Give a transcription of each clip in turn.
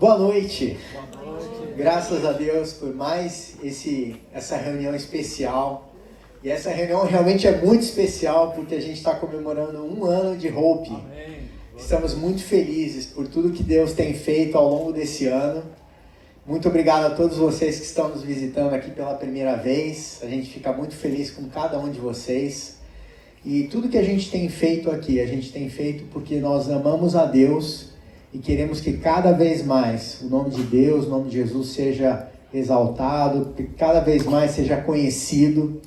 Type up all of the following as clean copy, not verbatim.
Boa noite. Graças a Deus por mais essa reunião especial. E essa reunião realmente é muito especial porque a gente está comemorando 1 ano de Hope. Amém. Estamos muito felizes por tudo que Deus tem feito ao longo desse ano. Muito obrigado a todos vocês que estão nos visitando aqui pela primeira vez. A gente fica muito feliz com cada um de vocês. E tudo que a gente tem feito aqui, a gente tem feito porque nós amamos a Deus e queremos que cada vez mais o nome de Deus, o nome de Jesus seja exaltado, que cada vez mais seja conhecido.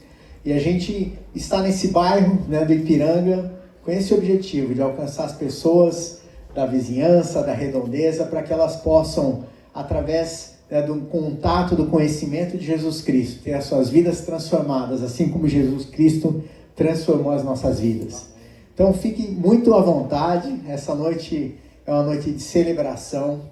E a gente está nesse bairro, né, do Ipiranga com esse objetivo de alcançar as pessoas da vizinhança, da redondeza, para que elas possam, através do contato, do conhecimento de Jesus Cristo, ter as suas vidas transformadas, assim como Jesus Cristo transformou as nossas vidas. Então fique muito à vontade, essa noite é uma noite de celebração.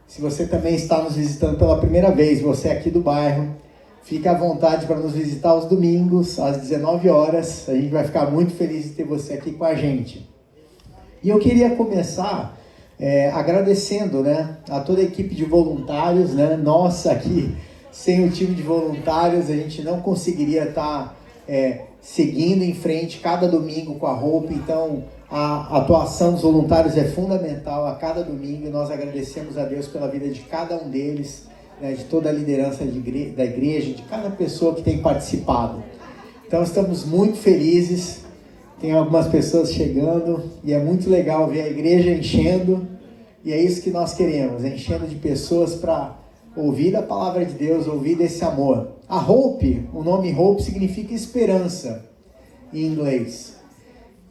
Se você também está nos visitando pela primeira vez, você é aqui do bairro, fique à vontade para nos visitar aos domingos, às 19 horas. A gente vai ficar muito feliz de ter você aqui com a gente. E eu queria começar agradecendo, né, a toda a equipe de voluntários, né? Nossa, aqui, sem o time de voluntários, a gente não conseguiria estar seguindo em frente cada domingo com a Hope. Então, a atuação dos voluntários é fundamental a cada domingo e nós agradecemos a Deus pela vida de cada um deles, né, de toda a liderança da igreja, de cada pessoa que tem participado. Então estamos muito felizes, tem algumas pessoas chegando e é muito legal ver a igreja enchendo, e é isso que nós queremos, enchendo de pessoas para ouvir a palavra de Deus, ouvir desse amor. A Hope, o nome Hope significa esperança em inglês.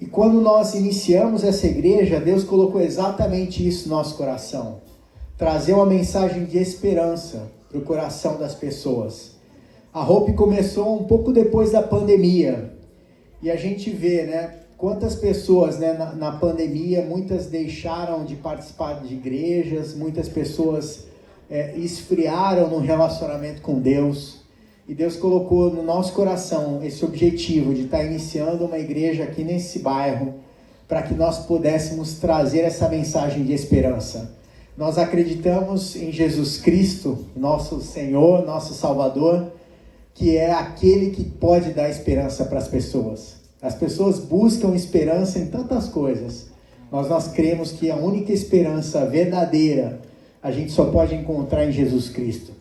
E quando nós iniciamos essa igreja, Deus colocou exatamente isso no nosso coração. Trazer uma mensagem de esperança para o coração das pessoas. A Hope começou um pouco depois da pandemia. E a gente vê, né, quantas pessoas, né, na pandemia, muitas deixaram de participar de igrejas, muitas pessoas esfriaram no relacionamento com Deus. E Deus colocou no nosso coração esse objetivo de estar iniciando uma igreja aqui nesse bairro, para que nós pudéssemos trazer essa mensagem de esperança. Nós acreditamos em Jesus Cristo, nosso Senhor, nosso Salvador, que é aquele que pode dar esperança para as pessoas. As pessoas buscam esperança em tantas coisas, mas nós cremos que a única esperança verdadeira a gente só pode encontrar em Jesus Cristo.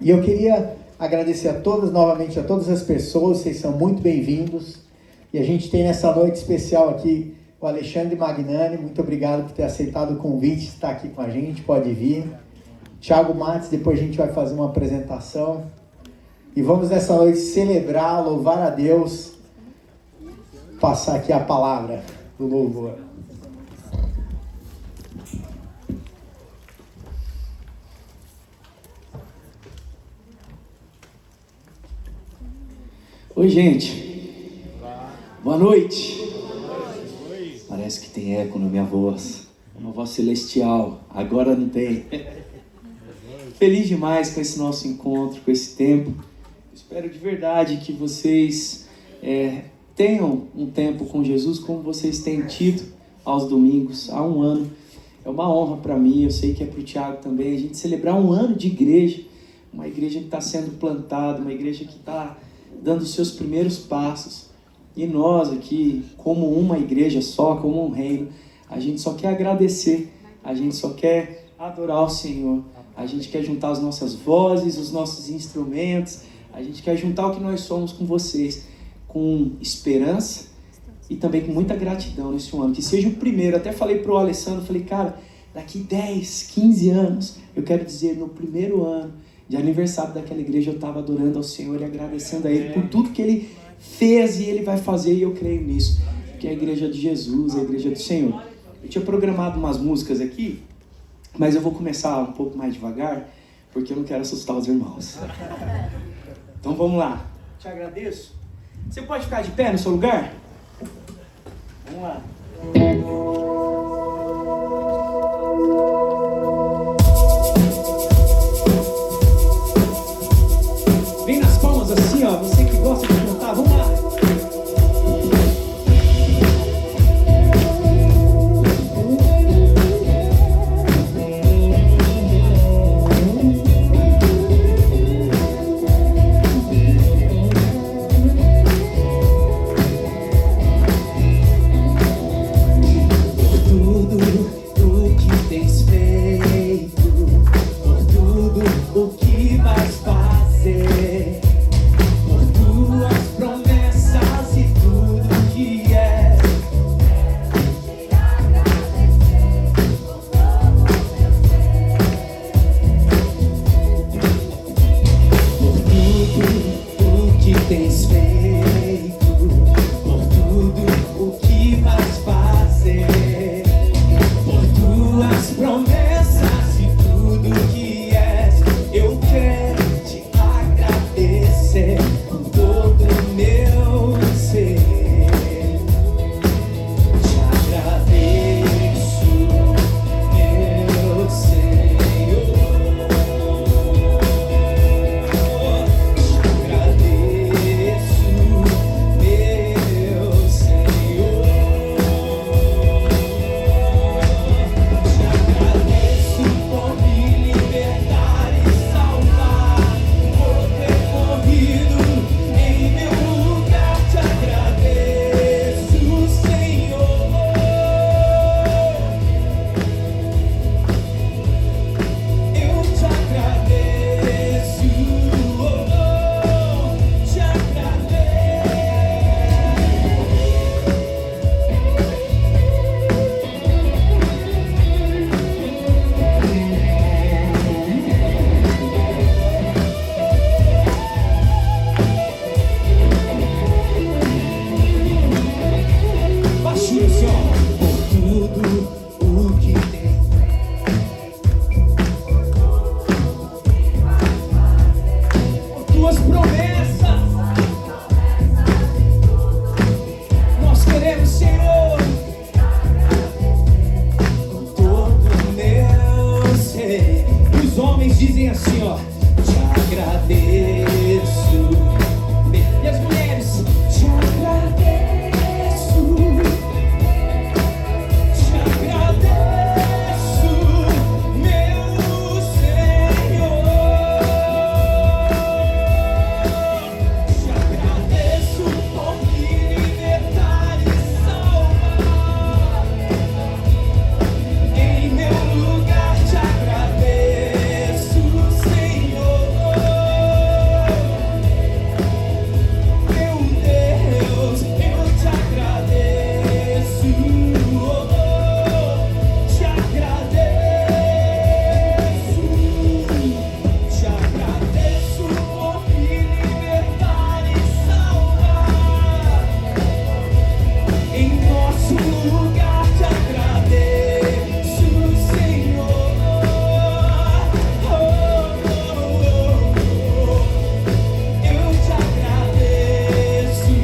E eu queria agradecer a todas, novamente a todas as pessoas, vocês são muito bem-vindos. E a gente tem nessa noite especial aqui o Alexandre Magnani, muito obrigado por ter aceitado o convite de estar aqui com a gente, pode vir. Thiago Matos, depois a gente vai fazer uma apresentação. E vamos nessa noite celebrar, louvar a Deus, passar aqui a palavra do louvor. Oi, gente. Boa noite. Parece que tem eco na minha voz. É uma voz celestial. Agora não tem. Feliz demais com esse nosso encontro, com esse tempo. Espero de verdade que vocês tenham um tempo com Jesus como vocês têm tido aos domingos, há 1 ano. É uma honra para mim, eu sei que é para o Thiago também, a gente celebrar 1 ano de igreja. Uma igreja que está sendo plantada, uma igreja que está dando os seus primeiros passos. E nós aqui, como uma igreja só, como um reino, a gente só quer agradecer, a gente só quer adorar o Senhor, a gente quer juntar as nossas vozes, os nossos instrumentos, a gente quer juntar o que nós somos com vocês, com esperança e também com muita gratidão nesse ano, que seja o primeiro. Até falei para o Alessandro, falei, cara, daqui 10, 15 anos, eu quero dizer, no primeiro ano de aniversário daquela igreja, eu estava adorando ao Senhor e agradecendo a Ele por tudo que Ele fez e Ele vai fazer, e eu creio nisso, que é a igreja de Jesus, a igreja do Senhor. Eu tinha programado umas músicas aqui, mas eu vou começar um pouco mais devagar, porque eu não quero assustar os irmãos. Então vamos lá. Te agradeço. Você pode ficar de pé no seu lugar? Vamos lá. Vem nas palmas assim, ó. Você que gosta de cantar, vamos lá. tudo que és. Eu quero te agradecer com todo o meu ser. Te agradeço, meu Senhor. Te agradeço, meu Senhor. Te agradeço por me libertar e salvar, por ter morrido em meu lugar. Te agradeço, Senhor. Eu te agradeço, te baixinho assim, ó. Por tudo o que tem, por tuas promessas, nós queremos, Senhor, com todo o meu ser. Os homens dizem assim, ó: te agradeço. E as mulheres: te agradeço. Te agradeço, meu Senhor. Te agradeço por me libertar e salvar. Em meu lugar te agradeço, Senhor. Meu Deus, eu te agradeço. Te agradeço. Te agradeço por me libertar e salvar. Em nosso lugar te agradeço, Senhor. Eu te agradeço,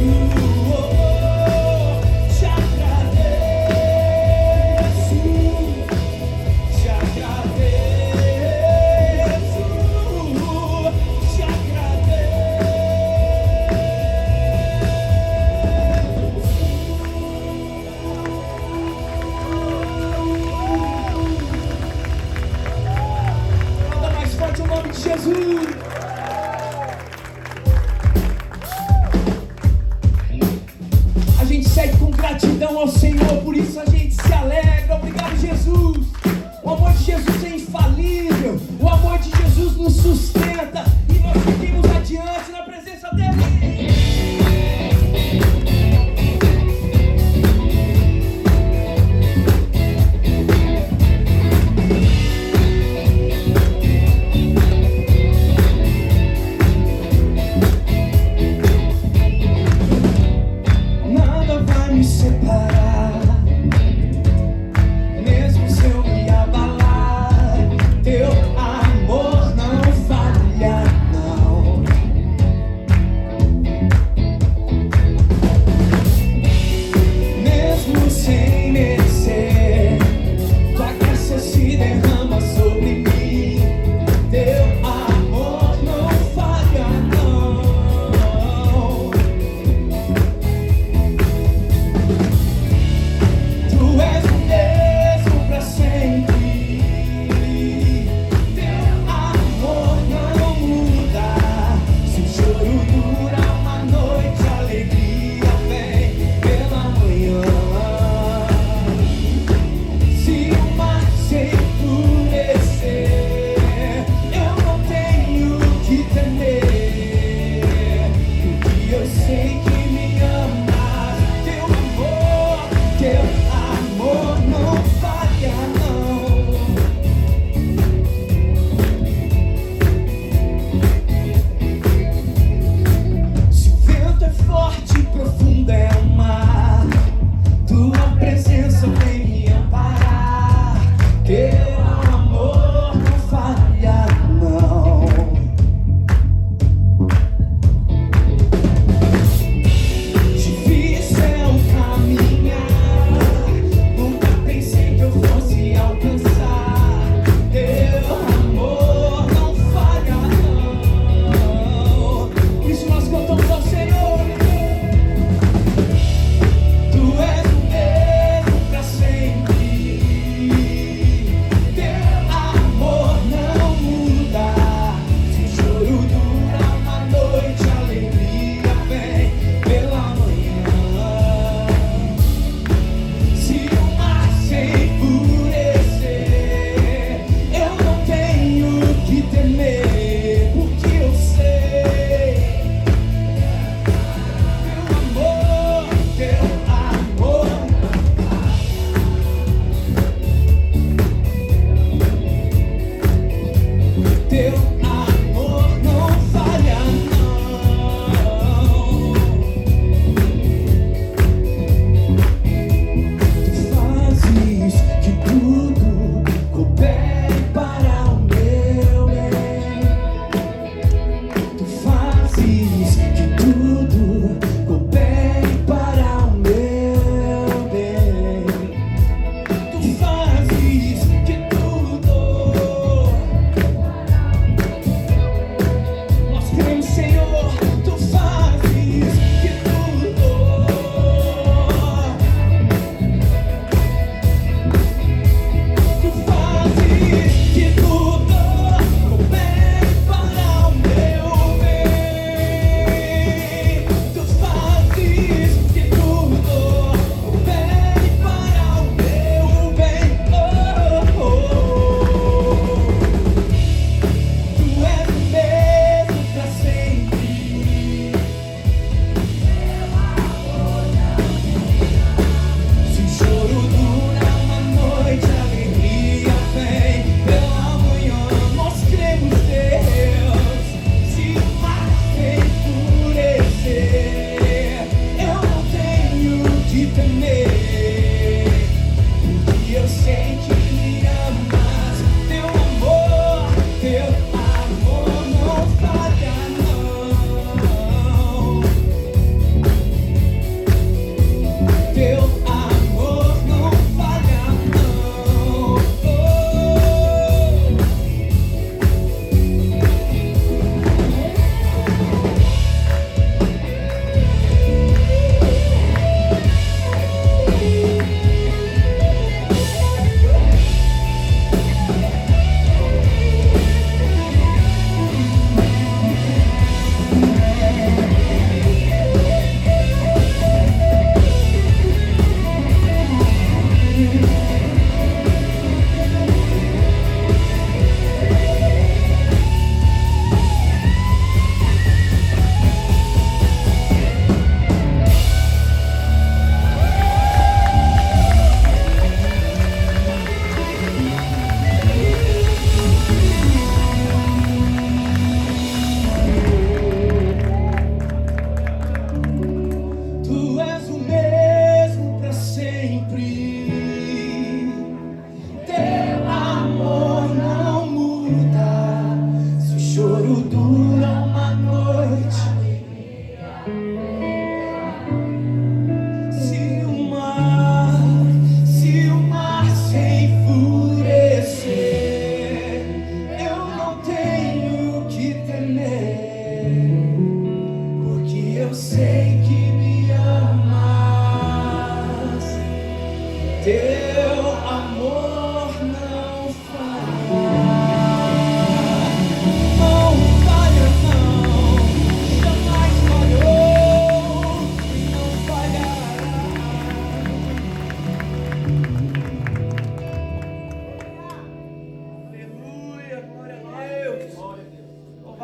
te agradeço, te agradeço, te agradeço. Manda mais forte o nome de Jesus. A gente segue com gratidão ao Senhor, por isso a gente se alegra. Obrigado, Jesus. O amor de Jesus é infalível. O amor de Jesus nos sustenta. E nós seguimos adiante na presença dele.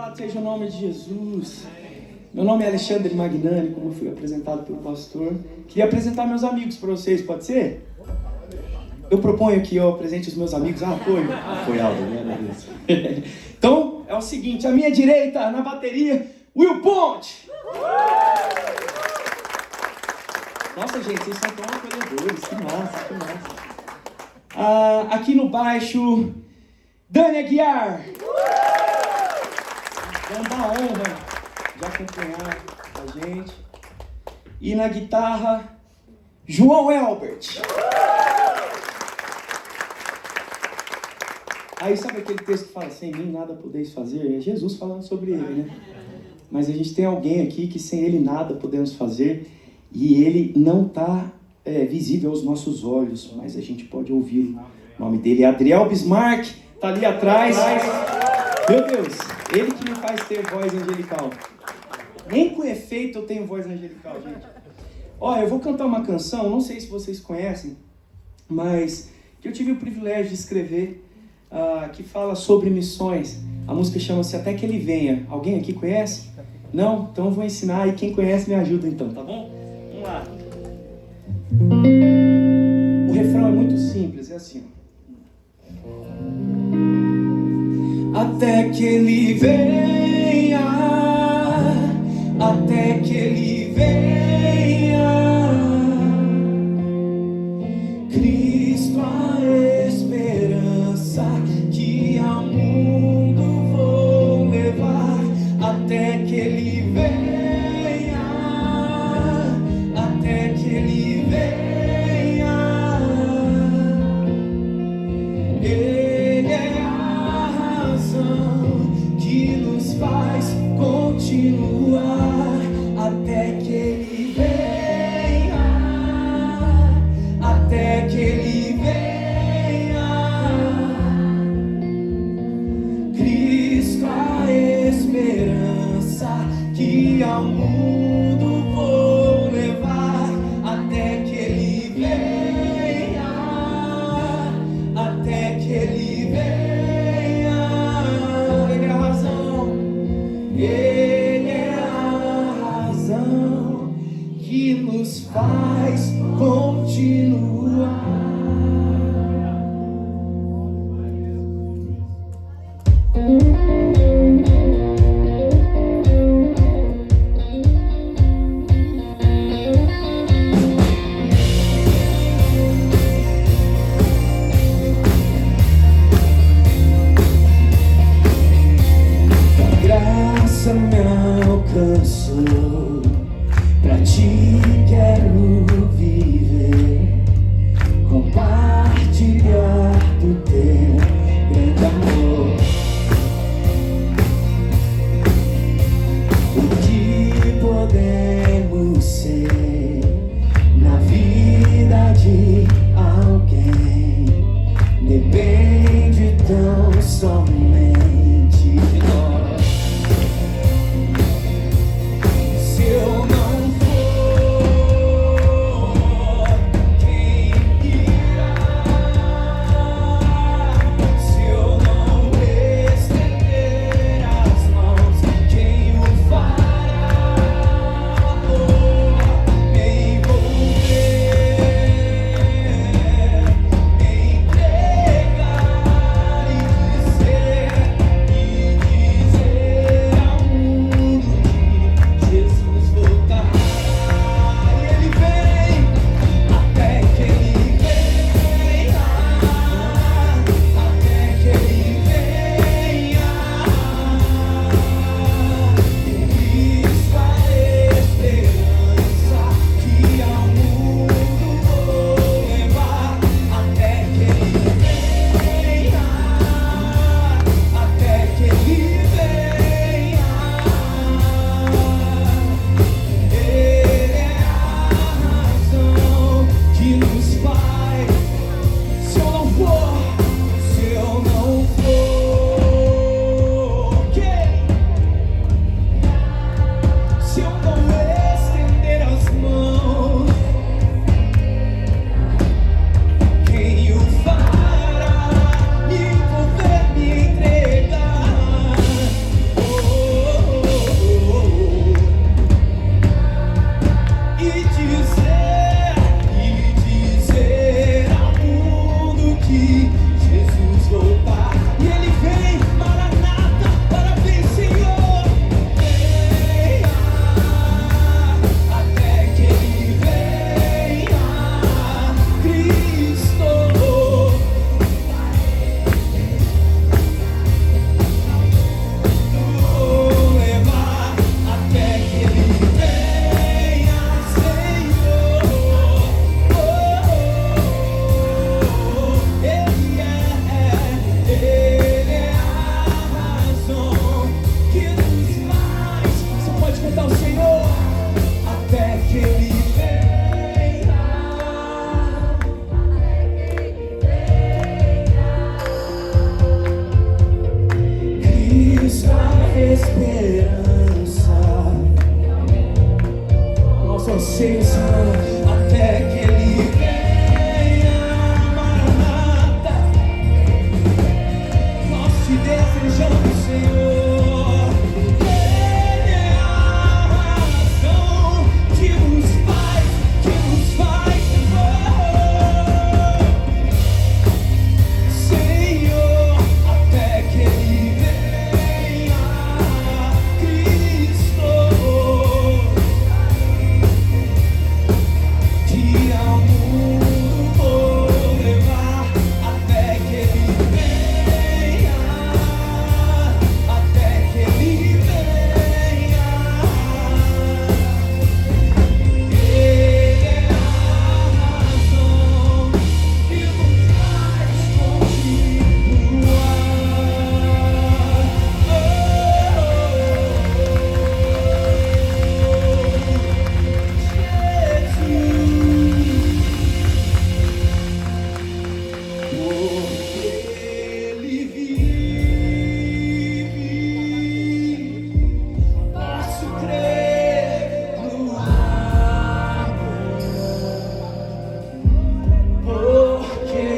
Louvado seja o nome de Jesus. Meu nome é Alexandre Magnani, como eu fui apresentado pelo pastor. Queria apresentar meus amigos para vocês, pode ser? Eu proponho que eu apresente os meus amigos. Apoiado, né? Então, é o seguinte, à minha direita, na bateria, Will Ponte. Nossa, gente, vocês são tão acolhedores, que massa, que massa. Aqui no baixo, Dani Aguiar. Então, dá honra de acompanhar a gente. E na guitarra, João Elbert. Aí sabe aquele texto que fala, sem mim nada podeis fazer? É Jesus falando sobre ele, né? Mas a gente tem alguém aqui que sem ele nada podemos fazer. E ele não está visível aos nossos olhos, mas a gente pode ouvi-lo. O nome dele é Adriel Bismarck, está ali atrás. Meu Deus, ele que me faz ter voz angelical. Nem com efeito eu tenho voz angelical, gente. Olha, eu vou cantar uma canção, não sei se vocês conhecem, mas que eu tive o privilégio de escrever, que fala sobre missões. A música chama-se Até Que Ele Venha. Alguém aqui conhece? Não? Então eu vou ensinar e quem conhece me ajuda então, tá bom? Vamos lá. O refrão é muito simples, é assim. Até que Ele venha, até que Ele venha, Cristo a esperança que ao mundo vou levar, até que Ele venha, até que Ele venha. Ele é a razão que nos faz continuar, até que Ele venha, até que Ele venha. Cristo a esperança que ao mundo vou levar, até que Ele venha, até que Ele venha. Ele é a razão, Ele é a razão que nos faz continuar. A graça me alcançou, pra Ti quero viver, compartilhar do Teu grande amor. esperança. Nosso anseio, Senhor, até que Ele venha, Maranata. Nós te desejamos, Senhor. Ele é a razão que nos faz Senhor, até que Ele venha, Cristo. Que ao mundo vou levar, até que Ele venha, até que Ele venha. Ele é a razão que nos faz continuar. Ele vive, posso crer no amor, porque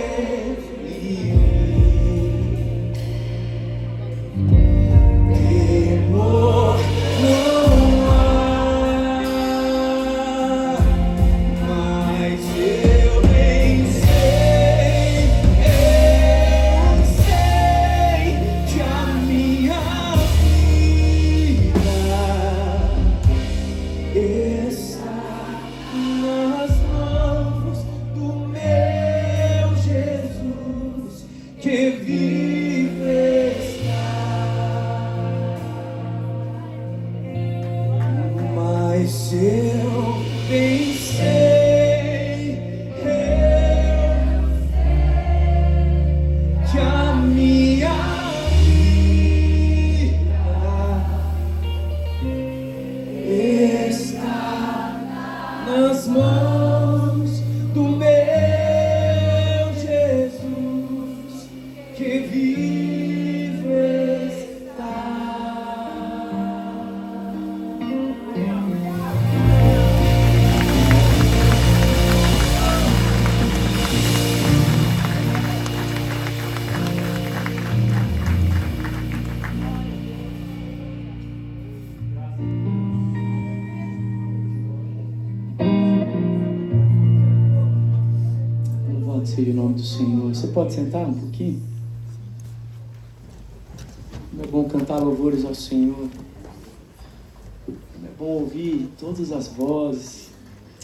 temor não há, mas eu bem sei que a minha vida está nas mãos do meu Jesus, que vive está. Mas eu bem sei que a minha vida está nas mãos do meu Jesus, que vive está. Louvado seja o nome do Senhor. Você pode sentar um pouquinho? Como é bom cantar louvores ao Senhor. Como é bom ouvir todas as vozes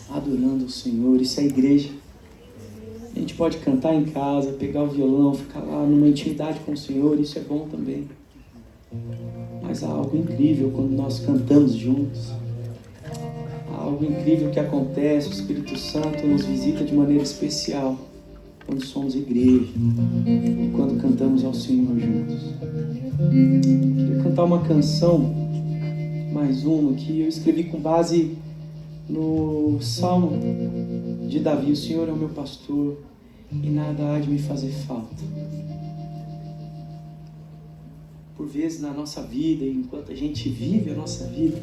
adorando o Senhor. Isso é igreja. A gente pode cantar em casa, pegar o violão, ficar lá numa intimidade com o Senhor. Isso é bom também. Mas há algo incrível quando nós cantamos juntos. Há algo incrível que acontece. O Espírito Santo nos visita de maneira especial quando somos igreja e quando cantamos ao Senhor juntos. Queria cantar uma canção, mais uma, que eu escrevi com base no Salmo de Davi. O Senhor é o meu pastor e nada há de me fazer falta. Por vezes na nossa vida, enquanto a gente vive a nossa vida,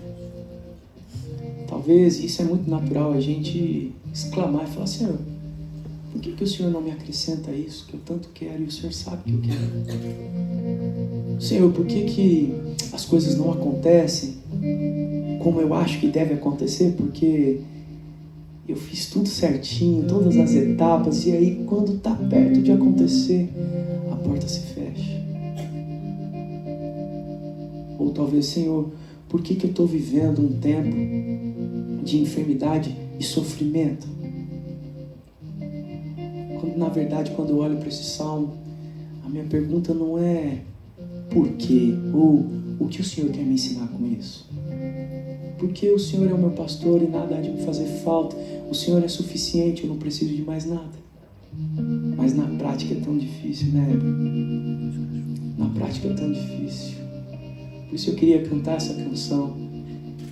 talvez isso é muito natural, a gente exclamar e falar: Senhor, por que o Senhor não me acrescenta isso que eu tanto quero e o Senhor sabe que eu quero? Senhor, por que as coisas não acontecem como eu acho que deve acontecer? Porque eu fiz tudo certinho, todas as etapas, e aí quando está perto de acontecer, a porta se fecha. Ou talvez: Senhor, por que eu estou vivendo um tempo de enfermidade e sofrimento? Quando, na verdade, quando eu olho para esse salmo, a minha pergunta não é por quê, ou o que o Senhor quer me ensinar com isso. Porque o Senhor é o meu pastor e nada há de me fazer falta. O Senhor é suficiente, eu não preciso de mais nada. Mas na prática é tão difícil, né? Na prática é tão difícil. Por isso eu queria cantar essa canção.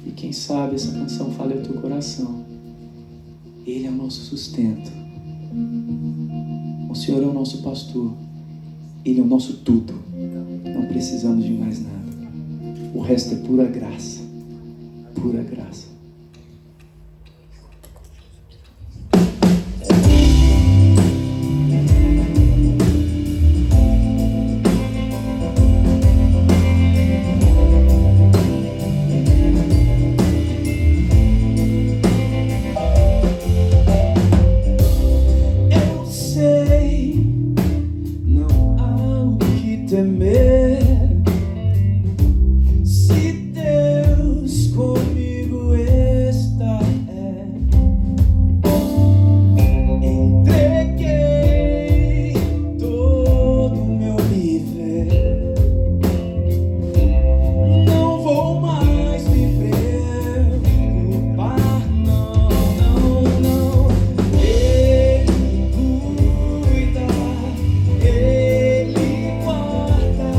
E quem sabe essa canção fale ao teu coração. Ele é o nosso sustento. O Senhor é o nosso pastor. Ele é o nosso tudo. Não precisamos de mais nada. O resto é pura graça. Pura graça. Eu sei, não há o que temer. Se Deus comigo está, entreguei todo o meu viver. Não vou mais me preocupar, não, não, não. Ele cuida, Ele guarda.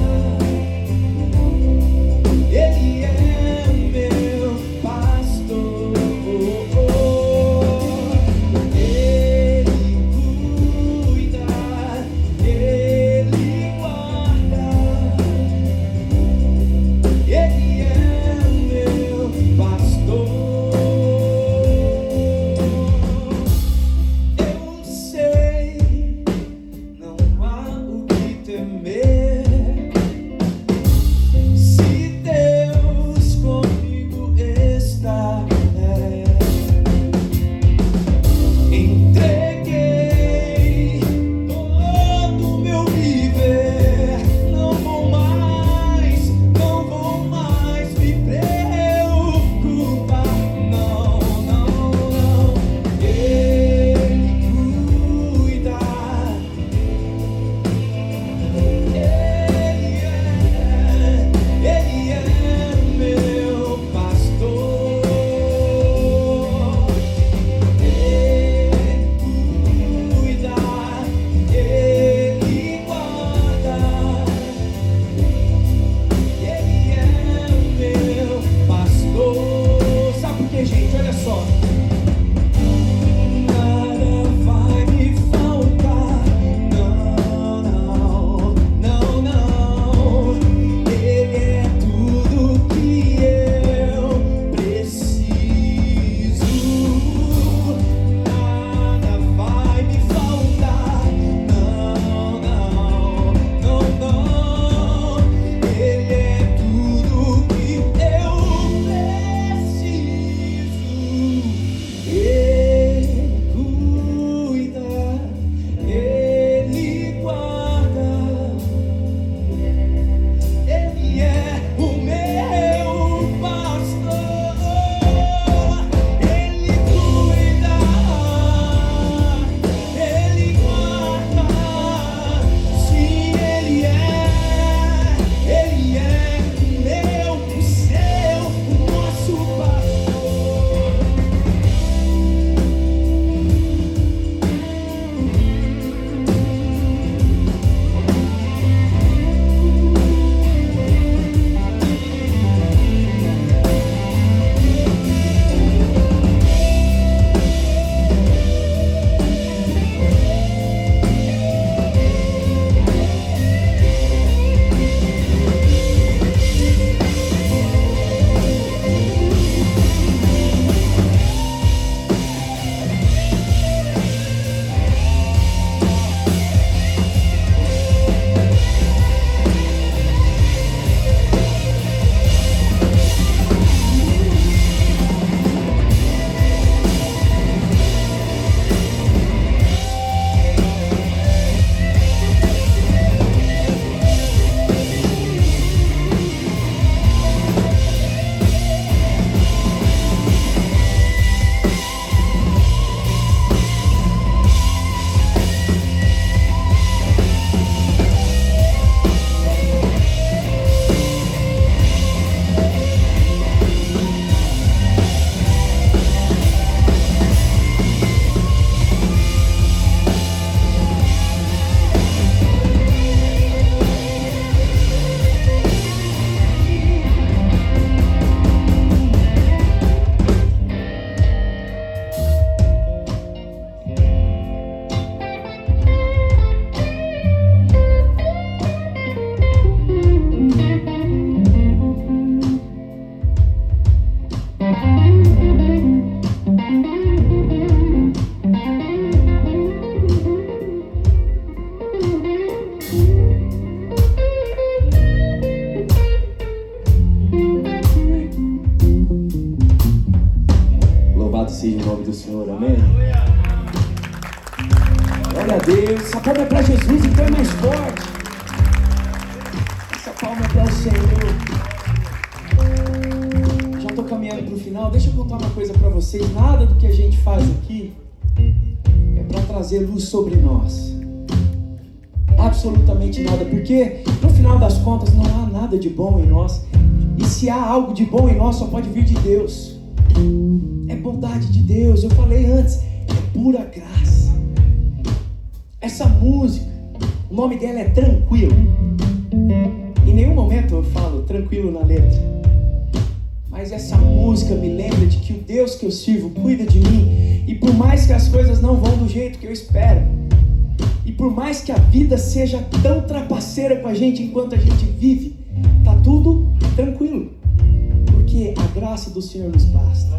Senhor, amém? Glória a Deus. Essa palma é para Jesus, então é mais forte. Essa palma é para o Senhor. Já estou caminhando para o final. Deixa eu contar uma coisa para vocês. Nada do que a gente faz aqui é para trazer luz sobre nós. Absolutamente nada. Porque no final das contas não há nada de bom em nós. E se há algo de bom em nós, só pode vir de Deus. É bondade de Deus. Eu falei antes, é pura graça. Essa música, o nome dela é Tranquilo. Em nenhum momento eu falo tranquilo na letra. Mas essa música me lembra de que o Deus que eu sirvo cuida de mim. E por mais que as coisas não vão do jeito que eu espero, e por mais que a vida seja tão trapaceira com a gente enquanto a gente vive, tá tudo tranquilo. Porque a graça do Senhor nos basta.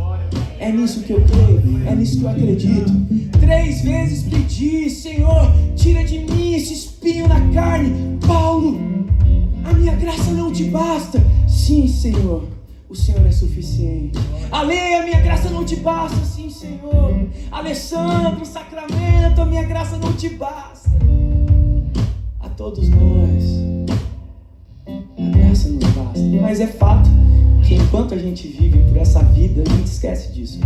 É nisso que eu creio, é nisso que eu acredito. 3 vezes pedi: Senhor, tira de mim esse espinho na carne. Paulo, a minha graça não te basta. Sim, Senhor, o Senhor é suficiente. Ale, a minha graça não te basta. Sim, Senhor. Alessandro, Sacramento, a minha graça não te basta. A todos nós, a graça nos basta. Mas é fato que enquanto a gente vive por essa vida, a gente esquece disso.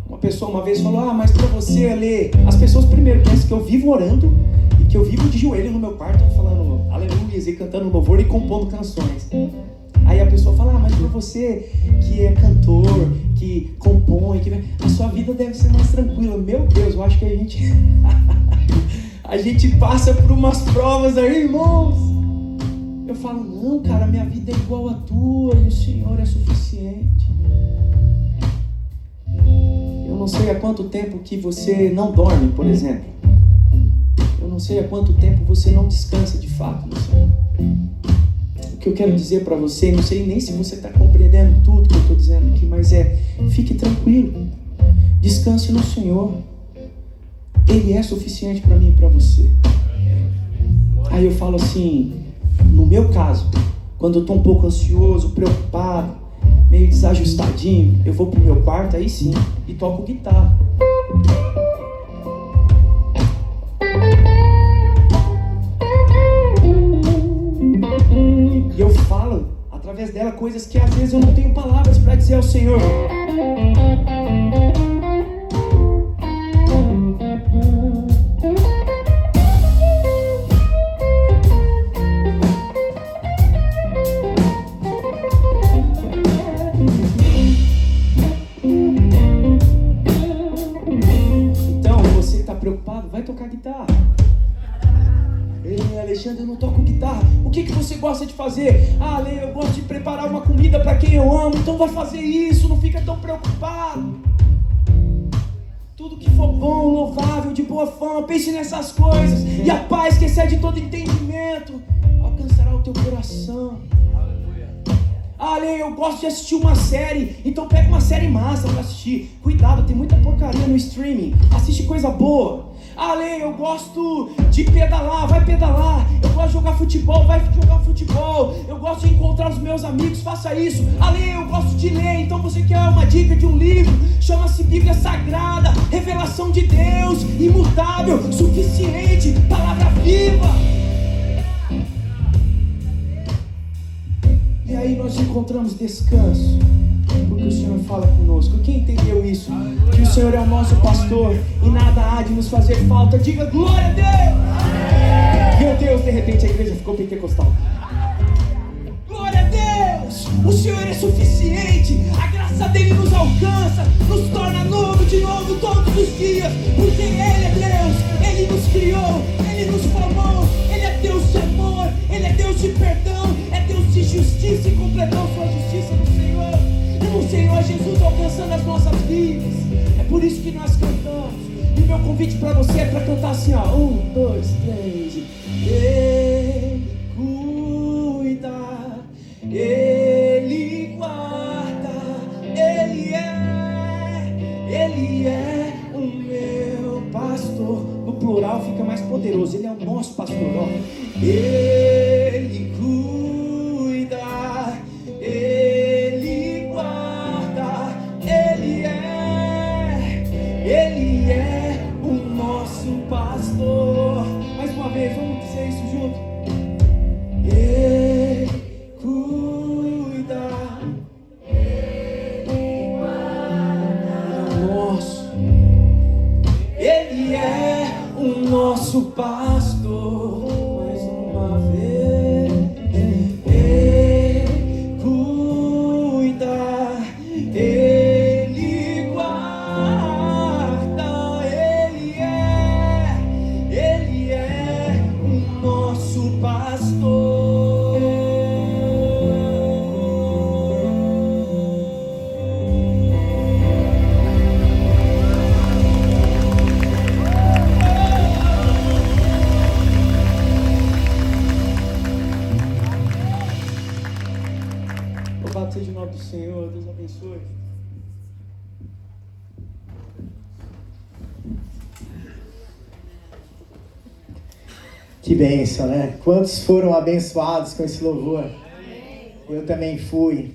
Uma pessoa uma vez falou: mas pra você, Ale, as pessoas primeiro pensam que eu vivo orando e que eu vivo de joelho no meu quarto falando aleluias e cantando louvor e compondo canções. Aí a pessoa fala: mas pra você que é cantor, que compõe, a sua vida deve ser mais tranquila. Meu Deus, eu acho que a gente a gente passa por umas provas aí, irmãos. Eu falo: não, cara, minha vida é igual a tua e o Senhor é suficiente. Eu não sei há quanto tempo que você não dorme, por exemplo. Eu não sei há quanto tempo você não descansa de fato no Senhor. O que eu quero dizer para você, não sei nem se você está compreendendo tudo que eu estou dizendo aqui, mas fique tranquilo. Descanse no Senhor. Ele é suficiente para mim e para você. Aí eu falo assim, no meu caso, quando eu estou um pouco ansioso, preocupado, meio desajustadinho, eu vou pro meu quarto, aí sim, e toco guitarra. E eu falo, através dela, coisas que às vezes eu não tenho palavras para dizer ao Senhor. Vai tocar guitarra. Ei, Alexandre, eu não toco guitarra. O que você gosta de fazer? Ah, Ale, eu gosto de preparar uma comida para quem eu amo. Então vai fazer isso, não fica tão preocupado. Tudo que for bom, louvável, de boa fama, pense nessas coisas. E a paz que excede todo entendimento alcançará o teu coração. Ale, eu gosto de assistir uma série, então pega uma série massa pra assistir. Cuidado, tem muita porcaria no streaming. Assiste coisa boa. Ale, eu gosto de pedalar, vai pedalar. Eu gosto de jogar futebol, vai jogar futebol. Eu gosto de encontrar os meus amigos, faça isso. Ale, eu gosto de ler, então você quer uma dica de um livro? Chama-se Bíblia Sagrada, revelação de Deus, imutável, suficiente, palavra viva. E aí nós encontramos descanso, porque o Senhor fala conosco. Quem entendeu isso? Que o Senhor é o nosso pastor e nada há de nos fazer falta. Diga glória a Deus! Meu Deus, de repente a igreja ficou pentecostal. Glória a Deus! O Senhor é suficiente. A graça dele nos alcança, nos torna novo de novo todos os dias. Porque Ele é Deus, Ele nos criou, Ele nos formou. Ele é Deus de amor, Ele é Deus de perdão, é Deus de justiça e completou sua justiça no Senhor. E no Senhor Jesus alcançando as nossas vidas. É por isso que nós cantamos. E o meu convite para você é para cantar assim, ó. 1, 2, 3. Ele cuida, Ele guarda, Ele é o meu pastor. No plural fica mais poderoso. Ele é o nosso pastor, ó. Ele cuida, Ele guarda, Ele é Louvado seja o nome do Senhor. Deus abençoe. Que bênção, né? Quantos foram abençoados com esse louvor? Eu também fui.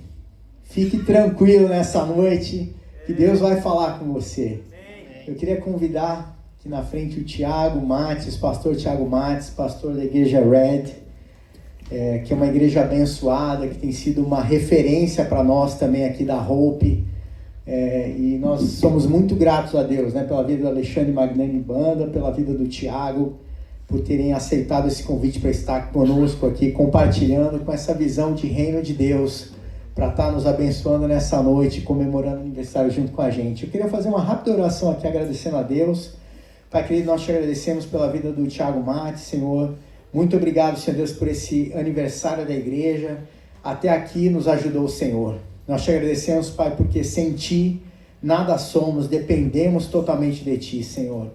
Fique tranquilo nessa noite, que Deus vai falar com você. Eu queria convidar aqui na frente o Tiago Mates, pastor Tiago Mates, pastor da igreja Red, que é uma igreja abençoada, que tem sido uma referência para nós também aqui da Hope. E nós somos muito gratos a Deus, né, pela vida do Alexandre Magnani Banda, pela vida do Tiago, por terem aceitado esse convite para estar conosco aqui, compartilhando com essa visão de reino de Deus, para estar nos abençoando nessa noite, comemorando o aniversário junto com a gente. Eu queria fazer uma rápida oração aqui, agradecendo a Deus. Pai querido, nós te agradecemos pela vida do Tiago Mates, Senhor. Muito obrigado, Senhor Deus, por esse aniversário da igreja. Até aqui nos ajudou o Senhor. Nós te agradecemos, Pai, porque sem Ti nada somos, dependemos totalmente de Ti, Senhor.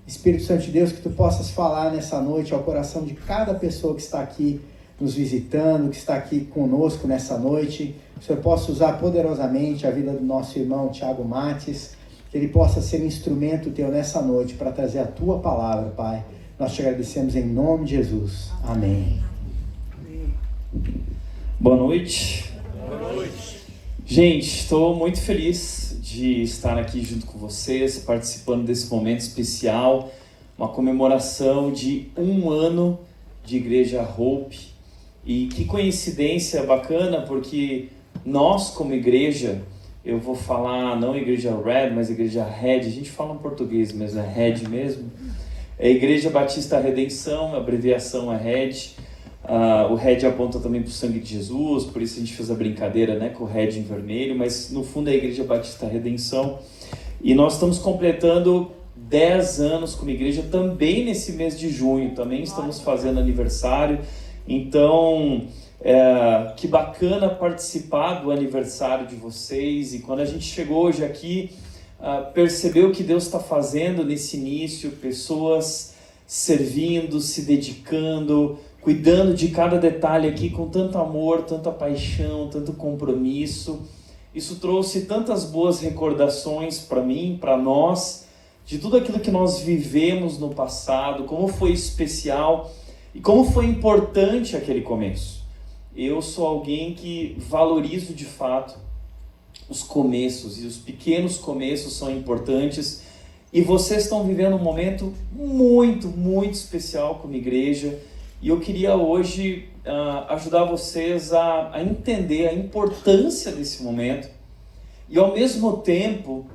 Espírito Santo de Deus, que Tu possas falar nessa noite ao coração de cada pessoa que está aqui nos visitando, que está aqui conosco nessa noite. Que o Senhor possa usar poderosamente a vida do nosso irmão Tiago Mates, que ele possa ser um instrumento Teu nessa noite para trazer a Tua palavra, Pai. Nós te agradecemos em nome de Jesus. Amém. Boa noite. Boa noite. Gente, estou muito feliz de estar aqui junto com vocês, participando desse momento especial, uma comemoração de 1 ano de Igreja Hope. E que coincidência bacana, porque nós como igreja, eu vou falar não Igreja Red, mas Igreja Red, a gente fala em português mesmo, é Red mesmo. É Igreja Batista Redenção, a abreviação é Red. O Red aponta também para o sangue de Jesus, por isso a gente fez a brincadeira, né, com o Red em vermelho, mas no fundo é a Igreja Batista Redenção. E nós estamos completando 10 anos como igreja também nesse mês de junho, também estamos fazendo aniversário. Então, que bacana participar do aniversário de vocês. E quando a gente chegou hoje aqui, percebeu o que Deus está fazendo nesse início, pessoas servindo, se dedicando, cuidando de cada detalhe aqui com tanto amor, tanta paixão, tanto compromisso. Isso trouxe tantas boas recordações para mim, para nós, de tudo aquilo que nós vivemos no passado, como foi especial e como foi importante aquele começo. Eu sou alguém que valorizo de fato os começos, e os pequenos começos são importantes. E vocês estão vivendo um momento muito, muito especial como igreja. E eu queria hoje ajudar vocês a entender a importância desse momento e, ao mesmo tempo,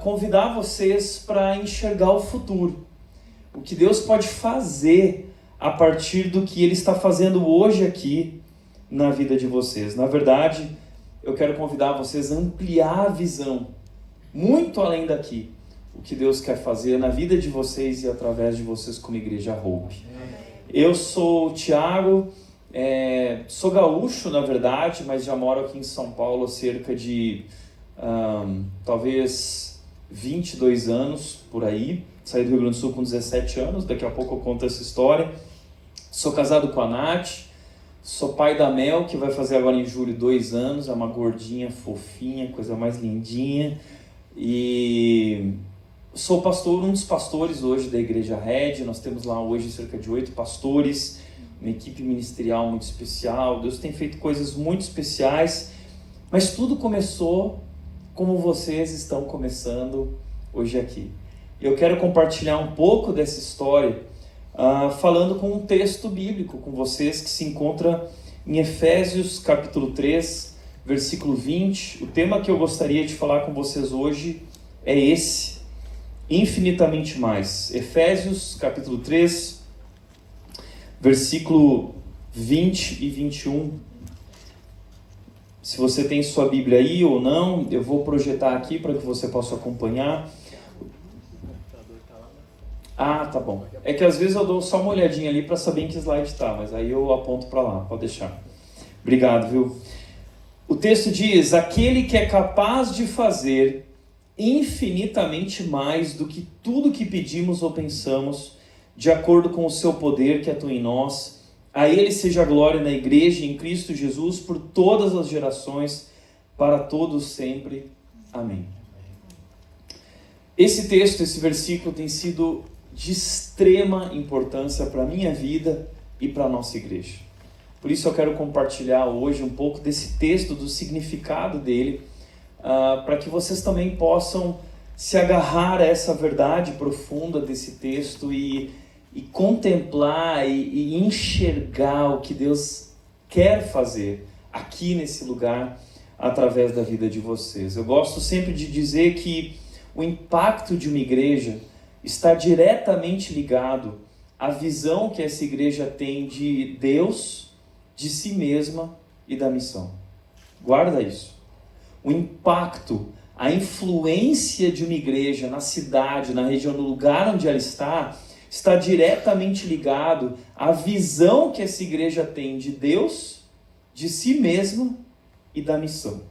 convidar vocês para enxergar o futuro. O que Deus pode fazer a partir do que Ele está fazendo hoje aqui na vida de vocês. Na verdade, eu quero convidar vocês a ampliar a visão, muito além daqui, o que Deus quer fazer na vida de vocês e através de vocês como Igreja Hope. Eu sou o Tiago, sou gaúcho na verdade, mas já moro aqui em São Paulo há cerca de talvez 22 anos por aí. Saí do Rio Grande do Sul com 17 anos, daqui a pouco eu conto essa história. Sou casado com a Nath, sou pai da Mel, que vai fazer agora em julho 2 anos, é uma gordinha fofinha, coisa mais lindinha. E sou pastor, um dos pastores hoje da Igreja Red. Nós temos lá hoje cerca de 8 pastores, uma equipe ministerial muito especial. Deus tem feito coisas muito especiais, mas tudo começou como vocês estão começando hoje aqui. Eu quero compartilhar um pouco dessa história, falando com um texto bíblico com vocês que se encontra em Efésios capítulo 3, versículo 20. O tema que eu gostaria de falar com vocês hoje é esse: infinitamente mais. Efésios capítulo 3, versículo 20 e 21. Se você tem sua Bíblia aí ou não, eu vou projetar aqui para que você possa acompanhar. Tá bom. É que às vezes eu dou só uma olhadinha ali para saber em que slide está, mas aí eu aponto para lá, pode deixar. Obrigado, viu? O texto diz: aquele que é capaz de fazer infinitamente mais do que tudo que pedimos ou pensamos, de acordo com o seu poder que atua em nós. A Ele seja a glória na igreja e em Cristo Jesus por todas as gerações, para todos sempre. Amém. Esse texto, esse versículo tem sido de extrema importância para a minha vida e para a nossa igreja. Por isso eu quero compartilhar hoje um pouco desse texto, do significado dele, para que vocês também possam se agarrar a essa verdade profunda desse texto e contemplar e enxergar o que Deus quer fazer aqui nesse lugar através da vida de vocês. Eu gosto sempre de dizer que o impacto de uma igreja está diretamente ligado à visão que essa igreja tem de Deus, de si mesma e da missão. Guarda isso. O impacto, a influência de uma igreja na cidade, na região, no lugar onde ela está diretamente ligado à visão que essa igreja tem de Deus, de si mesma e da missão.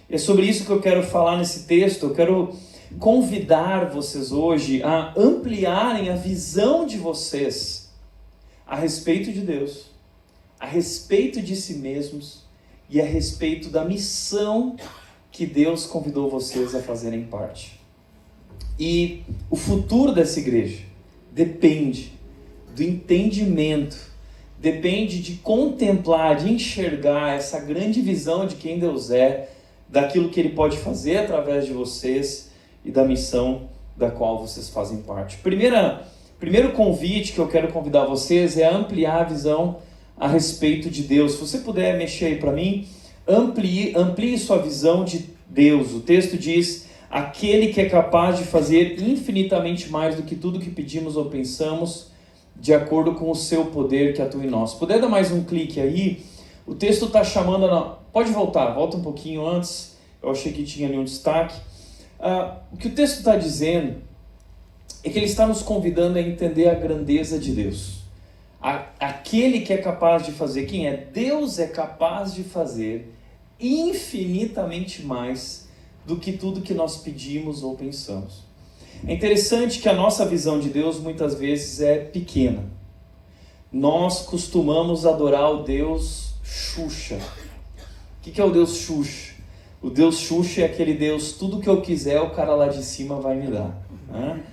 E é sobre isso que eu quero falar nesse texto. Eu quero convidar vocês hoje a ampliarem a visão de vocês a respeito de Deus, a respeito de si mesmos e a respeito da missão que Deus convidou vocês a fazerem parte. E o futuro dessa igreja depende do entendimento, depende de contemplar, de enxergar essa grande visão de quem Deus é, daquilo que Ele pode fazer através de vocês e da missão da qual vocês fazem parte. Primeiro convite que eu quero convidar vocês é a ampliar a visão a respeito de Deus. Se você puder mexer aí para mim, amplie sua visão de Deus. O texto diz: aquele que é capaz de fazer infinitamente mais do que tudo que pedimos ou pensamos, de acordo com o seu poder que atua em nós. Se puder dar mais um clique aí, o texto está chamando... Pode volta um pouquinho antes, eu achei que tinha ali um destaque. O que o texto está dizendo é que ele está nos convidando a entender a grandeza de Deus. Aquele que é capaz de fazer, quem é? Deus é capaz de fazer infinitamente mais do que tudo que nós pedimos ou pensamos. É interessante que a nossa visão de Deus muitas vezes é pequena. Nós costumamos adorar o Deus Xuxa. O que é o Deus Xuxa? O Deus Xuxa é aquele Deus, tudo que eu quiser o cara lá de cima vai me dar, né?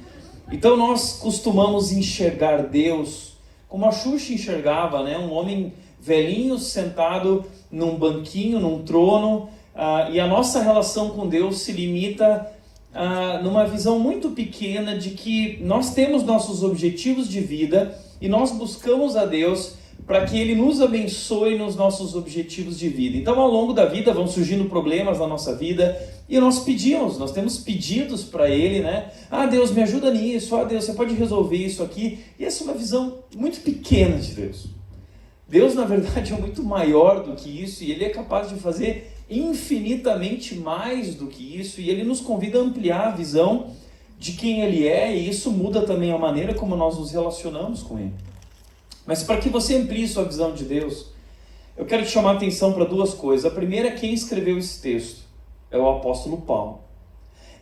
Então nós costumamos enxergar Deus como a Xuxa enxergava, né? Um homem velhinho sentado num banquinho, num trono, e a nossa relação com Deus se limita numa visão muito pequena de que nós temos nossos objetivos de vida e nós buscamos a Deus para que Ele nos abençoe nos nossos objetivos de vida. Então, ao longo da vida vão surgindo problemas na nossa vida e nós temos pedidos para Ele, né? Deus, me ajuda nisso, Deus, você pode resolver isso aqui. E essa é uma visão muito pequena de Deus. Deus, na verdade, é muito maior do que isso e Ele é capaz de fazer infinitamente mais do que isso, e Ele nos convida a ampliar a visão de quem Ele é, e isso muda também a maneira como nós nos relacionamos com Ele. Mas para que você amplie sua visão de Deus, eu quero te chamar a atenção para duas coisas. A primeira é quem escreveu esse texto, é o apóstolo Paulo.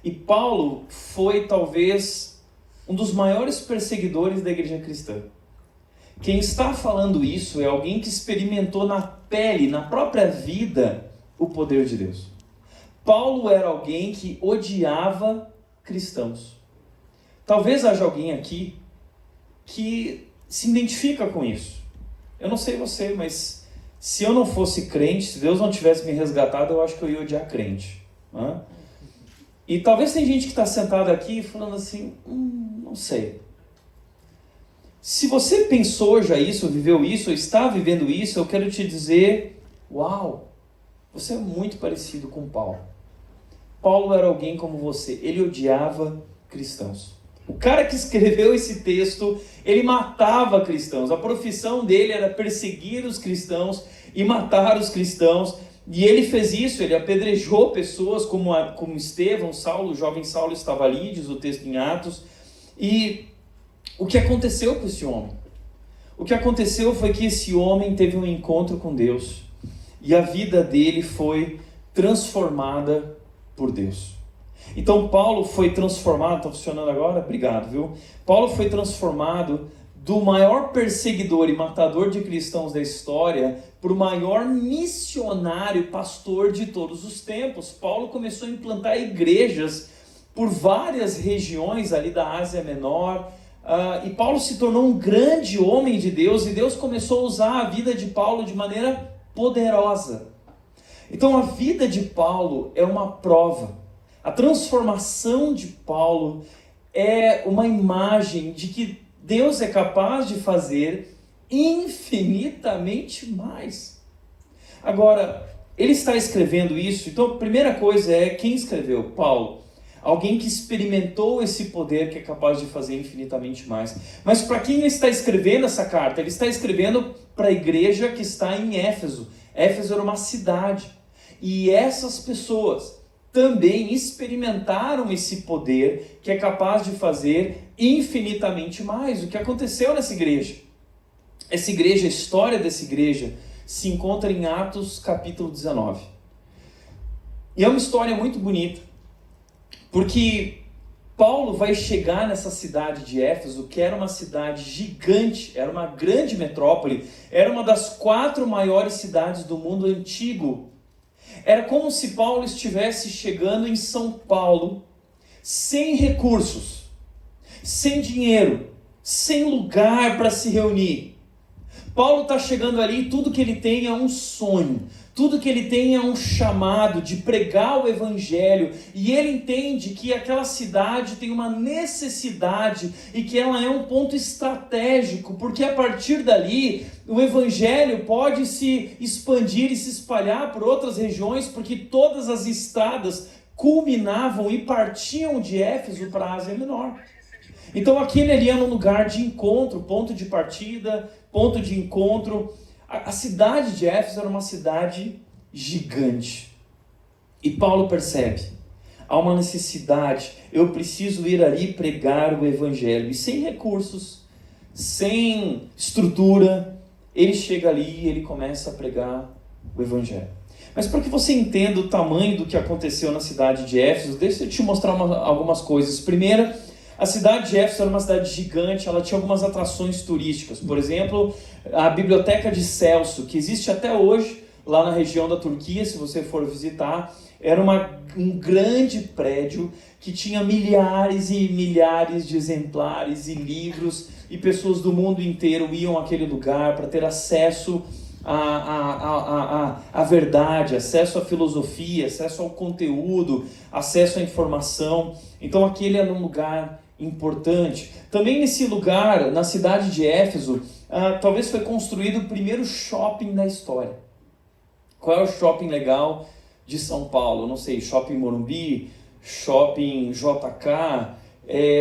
E Paulo foi talvez um dos maiores perseguidores da igreja cristã. Quem está falando isso é alguém que experimentou na pele, na própria vida, o poder de Deus. Paulo era alguém que odiava cristãos. Talvez haja alguém aqui que se identifica com isso. Eu não sei você, mas se eu não fosse crente, se Deus não tivesse me resgatado, eu acho que eu ia odiar crente. Né? E talvez tem gente que está sentada aqui falando assim, não sei. Se você pensou já isso, viveu isso, ou está vivendo isso, eu quero te dizer, uau, você é muito parecido com Paulo. Paulo era alguém como você, ele odiava cristãos. O cara que escreveu esse texto, ele matava cristãos. A profissão dele era perseguir os cristãos e matar os cristãos. E ele fez isso, ele apedrejou pessoas como Estevão, Saulo, o jovem Saulo estava ali, diz o texto em Atos. E o que aconteceu com esse homem? O que aconteceu foi que esse homem teve um encontro com Deus e a vida dele foi transformada por Deus. Então Paulo foi transformado, está funcionando agora? Obrigado, viu? Paulo foi transformado do maior perseguidor e matador de cristãos da história para o maior missionário pastor de todos os tempos. Paulo começou a implantar igrejas por várias regiões ali da Ásia Menor, e Paulo se tornou um grande homem de Deus, e Deus começou a usar a vida de Paulo de maneira poderosa. Então a vida de Paulo é uma prova. A transformação de Paulo é uma imagem de que Deus é capaz de fazer infinitamente mais. Agora, ele está escrevendo isso, então a primeira coisa é, quem escreveu? Paulo. Alguém que experimentou esse poder que é capaz de fazer infinitamente mais. Mas para quem ele está escrevendo essa carta? Ele está escrevendo para a igreja que está em Éfeso. Éfeso era uma cidade. E essas pessoas também experimentaram esse poder que é capaz de fazer infinitamente mais. O que aconteceu nessa igreja? Essa igreja, a história dessa igreja, se encontra em Atos capítulo 19. E é uma história muito bonita, porque Paulo vai chegar nessa cidade de Éfeso, que era uma cidade gigante, era uma grande metrópole, era uma das 4 maiores cidades do mundo antigo. Era como se Paulo estivesse chegando em São Paulo, sem recursos, sem dinheiro, sem lugar para se reunir. Paulo está chegando ali e tudo que ele tem é um sonho, tudo que ele tem é um chamado de pregar o evangelho, e ele entende que aquela cidade tem uma necessidade e que ela é um ponto estratégico, porque a partir dali o evangelho pode se expandir e se espalhar por outras regiões, porque todas as estradas culminavam e partiam de Éfeso para a Ásia Menor. Então aquele ali era um lugar de encontro, ponto de partida, ponto de encontro. A cidade de Éfeso era uma cidade gigante. E Paulo percebe, há uma necessidade, eu preciso ir ali pregar o evangelho. E sem recursos, sem estrutura, ele chega ali e ele começa a pregar o evangelho. Mas para que você entenda o tamanho do que aconteceu na cidade de Éfeso, deixa eu te mostrar algumas coisas. Primeiro, a cidade de Éfeso era uma cidade gigante, ela tinha algumas atrações turísticas. Por exemplo, a Biblioteca de Celso, que existe até hoje lá na região da Turquia, se você for visitar, era um grande prédio que tinha milhares e milhares de exemplares e livros, e pessoas do mundo inteiro iam àquele lugar para ter acesso à verdade, acesso à filosofia, acesso ao conteúdo, acesso à informação. Então aquele era um lugar importante. Também nesse lugar, na cidade de Éfeso, talvez foi construído o primeiro shopping da história. Qual é o shopping legal de São Paulo? Não sei, Shopping Morumbi, Shopping JK.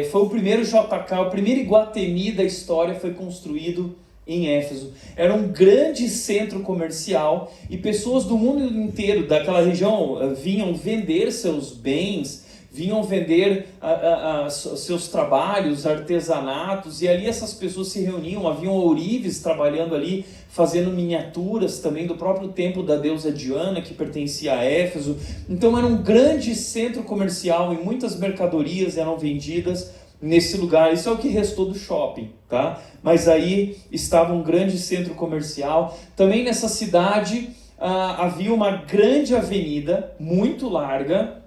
Foi o primeiro JK, o primeiro Iguatemi da história foi construído em Éfeso. Era um grande centro comercial e pessoas do mundo inteiro, daquela região, vinham vender seus bens, vinham vender seus trabalhos, artesanatos, e ali essas pessoas se reuniam. Haviam ourives trabalhando ali, fazendo miniaturas também do próprio templo da deusa Diana, que pertencia a Éfeso. Então era um grande centro comercial e muitas mercadorias eram vendidas nesse lugar. Isso é o que restou do shopping, tá? Mas aí estava um grande centro comercial. Também nessa cidade havia uma grande avenida, muito larga,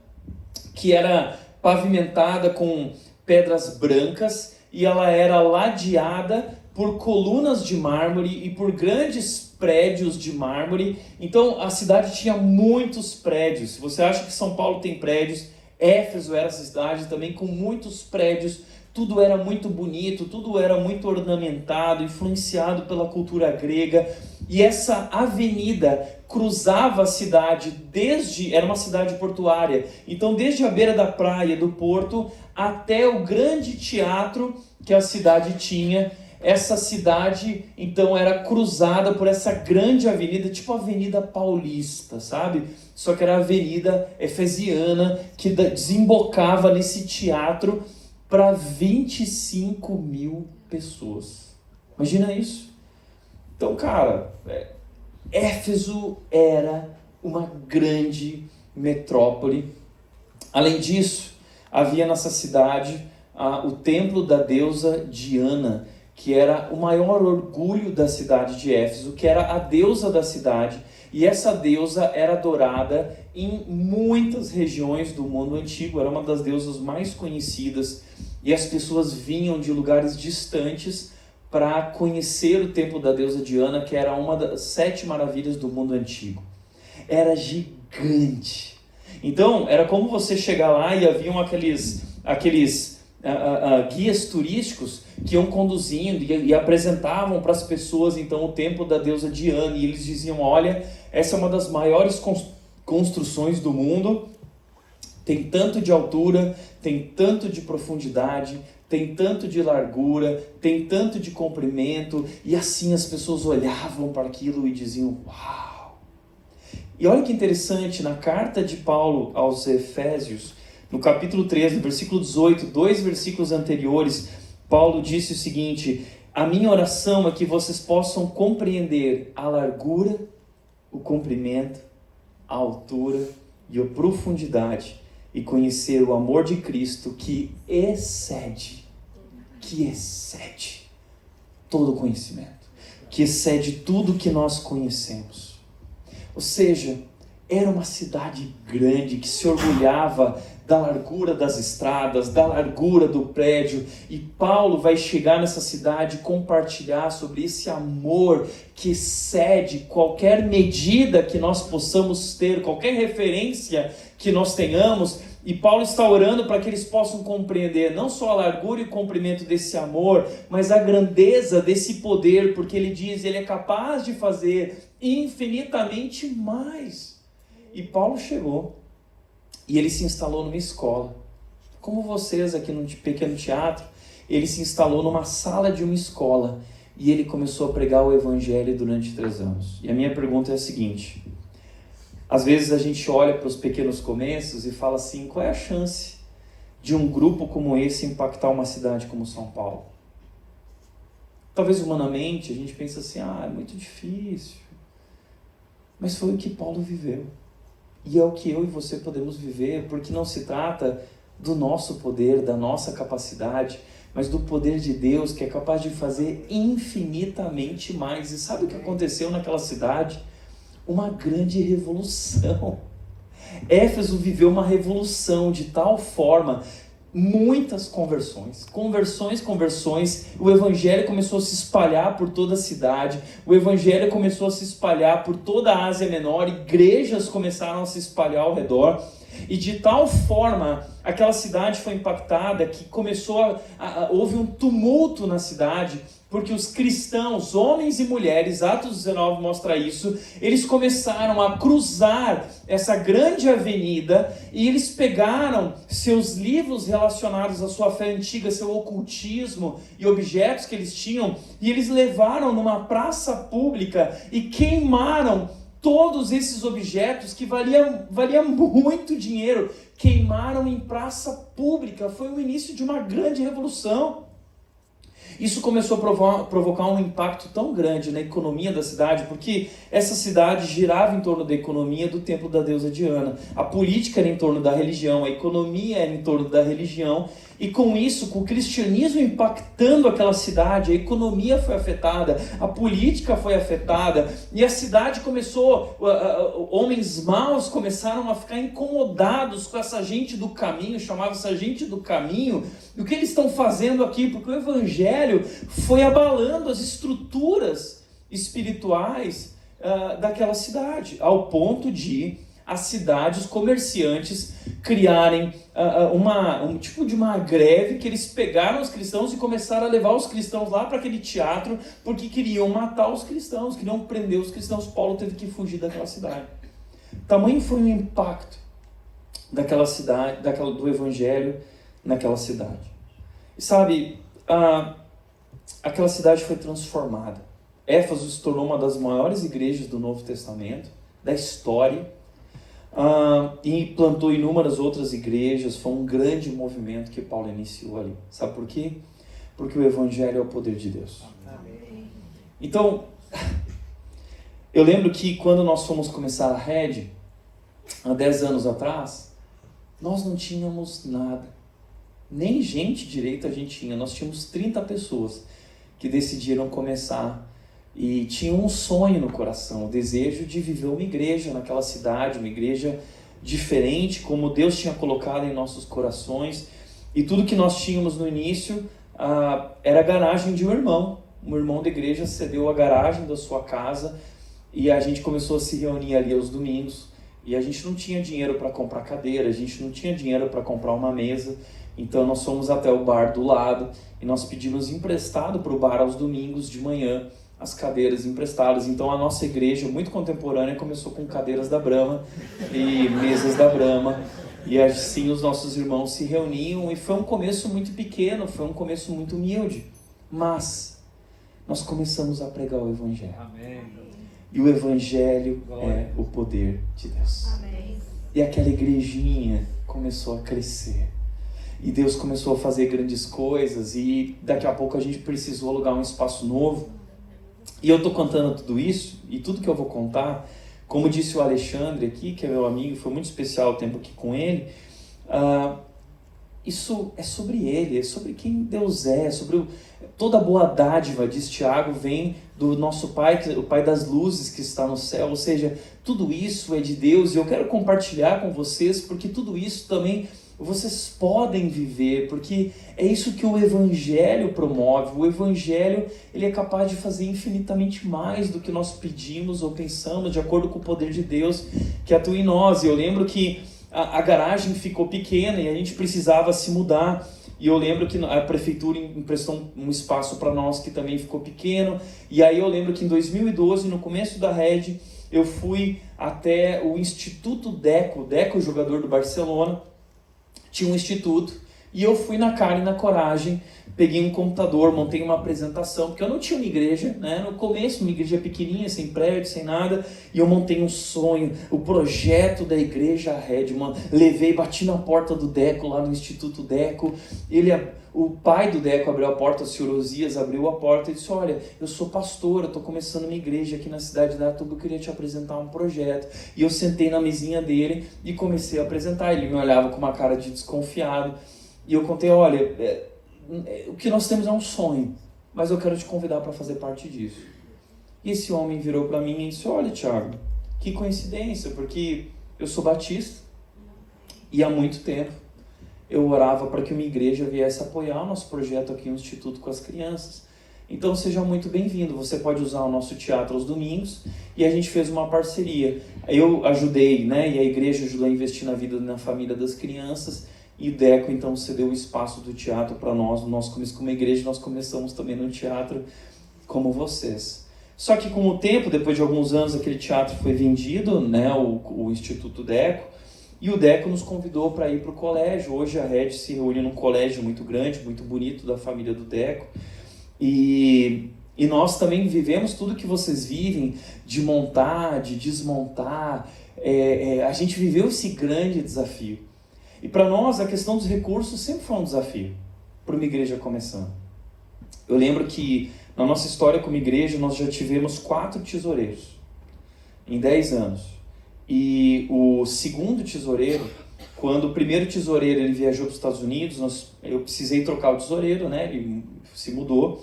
que era pavimentada com pedras brancas, e ela era ladeada por colunas de mármore e por grandes prédios de mármore. Então a cidade tinha muitos prédios. Se você acha que São Paulo tem prédios, Éfeso era essa cidade também com muitos prédios. Tudo era muito bonito, tudo era muito ornamentado, influenciado pela cultura grega. E essa avenida cruzava a cidade era uma cidade portuária, então desde a beira da praia do porto até o grande teatro que a cidade tinha. Essa cidade então era cruzada por essa grande avenida, tipo a Avenida Paulista, sabe? Só que era a Avenida Efesiana, que desembocava nesse teatro para 25 mil pessoas. Imagina isso. Então, cara, Éfeso era uma grande metrópole. Além disso, havia nessa cidade o templo da deusa Diana, que era o maior orgulho da cidade de Éfeso, que era a deusa da cidade, e essa deusa era adorada em muitas regiões do mundo antigo, era uma das deusas mais conhecidas, e as pessoas vinham de lugares distantes para conhecer o templo da deusa Diana, que era uma das 7 maravilhas do mundo antigo. Era gigante. Então, era como você chegar lá e haviam aqueles guias turísticos que iam conduzindo e apresentavam para as pessoas então o templo da deusa Diana, e eles diziam: olha, essa é uma das maiores construções do mundo, tem tanto de altura, tem tanto de profundidade, tem tanto de largura, tem tanto de comprimento, e assim as pessoas olhavam para aquilo e diziam: uau! E olha que interessante, na carta de Paulo aos Efésios, no capítulo 13, no versículo 18, 2 versículos anteriores, Paulo disse o seguinte: a minha oração é que vocês possam compreender a largura, o comprimento, a altura e a profundidade, e conhecer o amor de Cristo que excede todo conhecimento, que excede tudo que nós conhecemos. Ou seja, era uma cidade grande que se orgulhava da largura das estradas, da largura do prédio, e Paulo vai chegar nessa cidade e compartilhar sobre esse amor que excede qualquer medida que nós possamos ter, qualquer referência que nós tenhamos, e Paulo está orando para que eles possam compreender não só a largura e o comprimento desse amor, mas a grandeza desse poder, porque ele diz, ele é capaz de fazer infinitamente mais. E Paulo chegou e ele se instalou numa escola. Como vocês aqui no pequeno teatro, ele se instalou numa sala de uma escola e ele começou a pregar o evangelho durante 3 anos. E a minha pergunta é a seguinte: às vezes a gente olha para os pequenos começos e fala assim, qual é a chance de um grupo como esse impactar uma cidade como São Paulo? Talvez humanamente a gente pense assim, é muito difícil. Mas foi o que Paulo viveu. E é o que eu e você podemos viver, porque não se trata do nosso poder, da nossa capacidade, mas do poder de Deus, que é capaz de fazer infinitamente mais. E sabe o que aconteceu naquela cidade? Uma grande revolução. Éfeso viveu uma revolução de tal forma, muitas conversões, o evangelho começou a se espalhar por toda a cidade, o evangelho começou a se espalhar por toda a Ásia Menor, igrejas começaram a se espalhar ao redor, e de tal forma aquela cidade foi impactada que houve um tumulto na cidade, porque os cristãos, homens e mulheres, Atos 19 mostra isso, eles começaram a cruzar essa grande avenida e eles pegaram seus livros relacionados à sua fé antiga, seu ocultismo e objetos que eles tinham, e eles levaram numa praça pública e queimaram todos esses objetos que valiam muito dinheiro, queimaram em praça pública. Foi o início de uma grande revolução. Isso começou a provocar um impacto tão grande na economia da cidade, porque essa cidade girava em torno da economia do templo da deusa Diana. A política era em torno da religião, a economia era em torno da religião, e com isso, com o cristianismo impactando aquela cidade, a economia foi afetada, a política foi afetada, e a cidade começou, homens maus começaram a ficar incomodados com essa gente do caminho, chamava essa gente do caminho, e o que eles estão fazendo aqui? Porque o evangelho foi abalando as estruturas espirituais daquela cidade, ao ponto de a cidade, os comerciantes criarem um tipo de uma greve, que eles pegaram os cristãos e começaram a levar os cristãos lá para aquele teatro, porque queriam matar os cristãos, queriam prender os cristãos. Paulo teve que fugir daquela cidade. Tamanho foi o impacto daquela cidade, do evangelho naquela cidade. E sabe, aquela cidade foi transformada. Éfeso se tornou uma das maiores igrejas do Novo Testamento, da história, e plantou inúmeras outras igrejas. Foi um grande movimento que Paulo iniciou ali. Sabe por quê? Porque o evangelho é o poder de Deus. Amém. Então, eu lembro que quando nós fomos começar a Red, há 10 anos atrás, nós não tínhamos nada. Nem gente direito a gente tinha. Nós tínhamos 30 pessoas. que decidiram começar e tinham um sonho no coração, o desejo de viver uma igreja naquela cidade, uma igreja diferente, como Deus tinha colocado em nossos corações. E tudo que nós tínhamos no início era a garagem de um irmão da igreja cedeu a garagem da sua casa e a gente começou a se reunir ali aos domingos. E a gente não tinha dinheiro para comprar cadeira, a gente não tinha dinheiro para comprar uma mesa, então nós fomos até o bar do lado e nós pedimos emprestado para o bar aos domingos de manhã as cadeiras emprestadas. Então a nossa igreja, muito contemporânea, começou com cadeiras da Brahma e mesas da Brahma, e assim os nossos irmãos se reuniam, e foi um começo muito pequeno, foi um começo muito humilde, mas nós começamos a pregar o Evangelho. Amém. E o Evangelho é o poder de Deus. Amém. E aquela igrejinha começou a crescer. E Deus começou a fazer grandes coisas. E daqui a pouco a gente precisou alugar um espaço novo. E eu estou contando tudo isso. E tudo que eu vou contar, como disse o Alexandre aqui, que é meu amigo, foi muito especial o tempo aqui com ele. Isso é sobre ele, é sobre quem Deus é, sobre toda a boa dádiva, diz Tiago, vem do nosso Pai, o Pai das luzes que está no céu. Ou seja, tudo isso é de Deus, e eu quero compartilhar com vocês, porque tudo isso também vocês podem viver, porque é isso que o Evangelho promove. O Evangelho, ele é capaz de fazer infinitamente mais do que nós pedimos ou pensamos, de acordo com o poder de Deus que atua em nós. E eu lembro que a garagem ficou pequena e a gente precisava se mudar. E eu lembro que a prefeitura emprestou um espaço para nós que também ficou pequeno. E aí eu lembro que em 2012, no começo da Red, eu fui até o Instituto Deco, jogador do Barcelona, tinha um instituto, e eu fui na cara e na coragem, peguei um computador, montei uma apresentação, porque eu não tinha uma igreja, né? No começo, uma igreja pequenininha, sem prédio, sem nada, e eu montei um sonho, o projeto da igreja Redman, bati na porta do Deco, lá no Instituto Deco, o pai do Deco abriu a porta, o senhor Osias abriu a porta e disse: olha, eu sou pastor, eu estou começando uma igreja aqui na cidade da Atuba, eu queria te apresentar um projeto. E eu sentei na mesinha dele e comecei a apresentar. Ele me olhava com uma cara de desconfiado, e eu contei: olha, o que nós temos é um sonho, mas eu quero te convidar para fazer parte disso. E esse homem virou para mim e disse: olha, Thiago, que coincidência, porque eu sou batista e há muito tempo eu orava para que uma igreja viesse apoiar o nosso projeto aqui no Instituto com as crianças. Então seja muito bem-vindo, você pode usar o nosso teatro aos domingos, e a gente fez uma parceria. Eu ajudei, né, e a igreja ajudou a investir na vida, na família das crianças, e o Deco então cedeu o espaço do teatro para nós. Nós começamos como igreja, nós começamos também no teatro como vocês. Só que com o tempo, depois de alguns anos, aquele teatro foi vendido, né, o Instituto Deco, e o Deco nos convidou para ir para o colégio. Hoje a Red se reúne num colégio muito grande, muito bonito, da família do Deco. E nós também vivemos tudo que vocês vivem, de montar, de desmontar. A gente viveu esse grande desafio. E para nós a questão dos recursos sempre foi um desafio, para uma igreja começando. Eu lembro que na nossa história como igreja nós já tivemos 4 tesoureiros em 10 anos. E o segundo tesoureiro, quando o primeiro tesoureiro ele viajou para os Estados Unidos, eu precisei trocar o tesoureiro, né? Ele se mudou.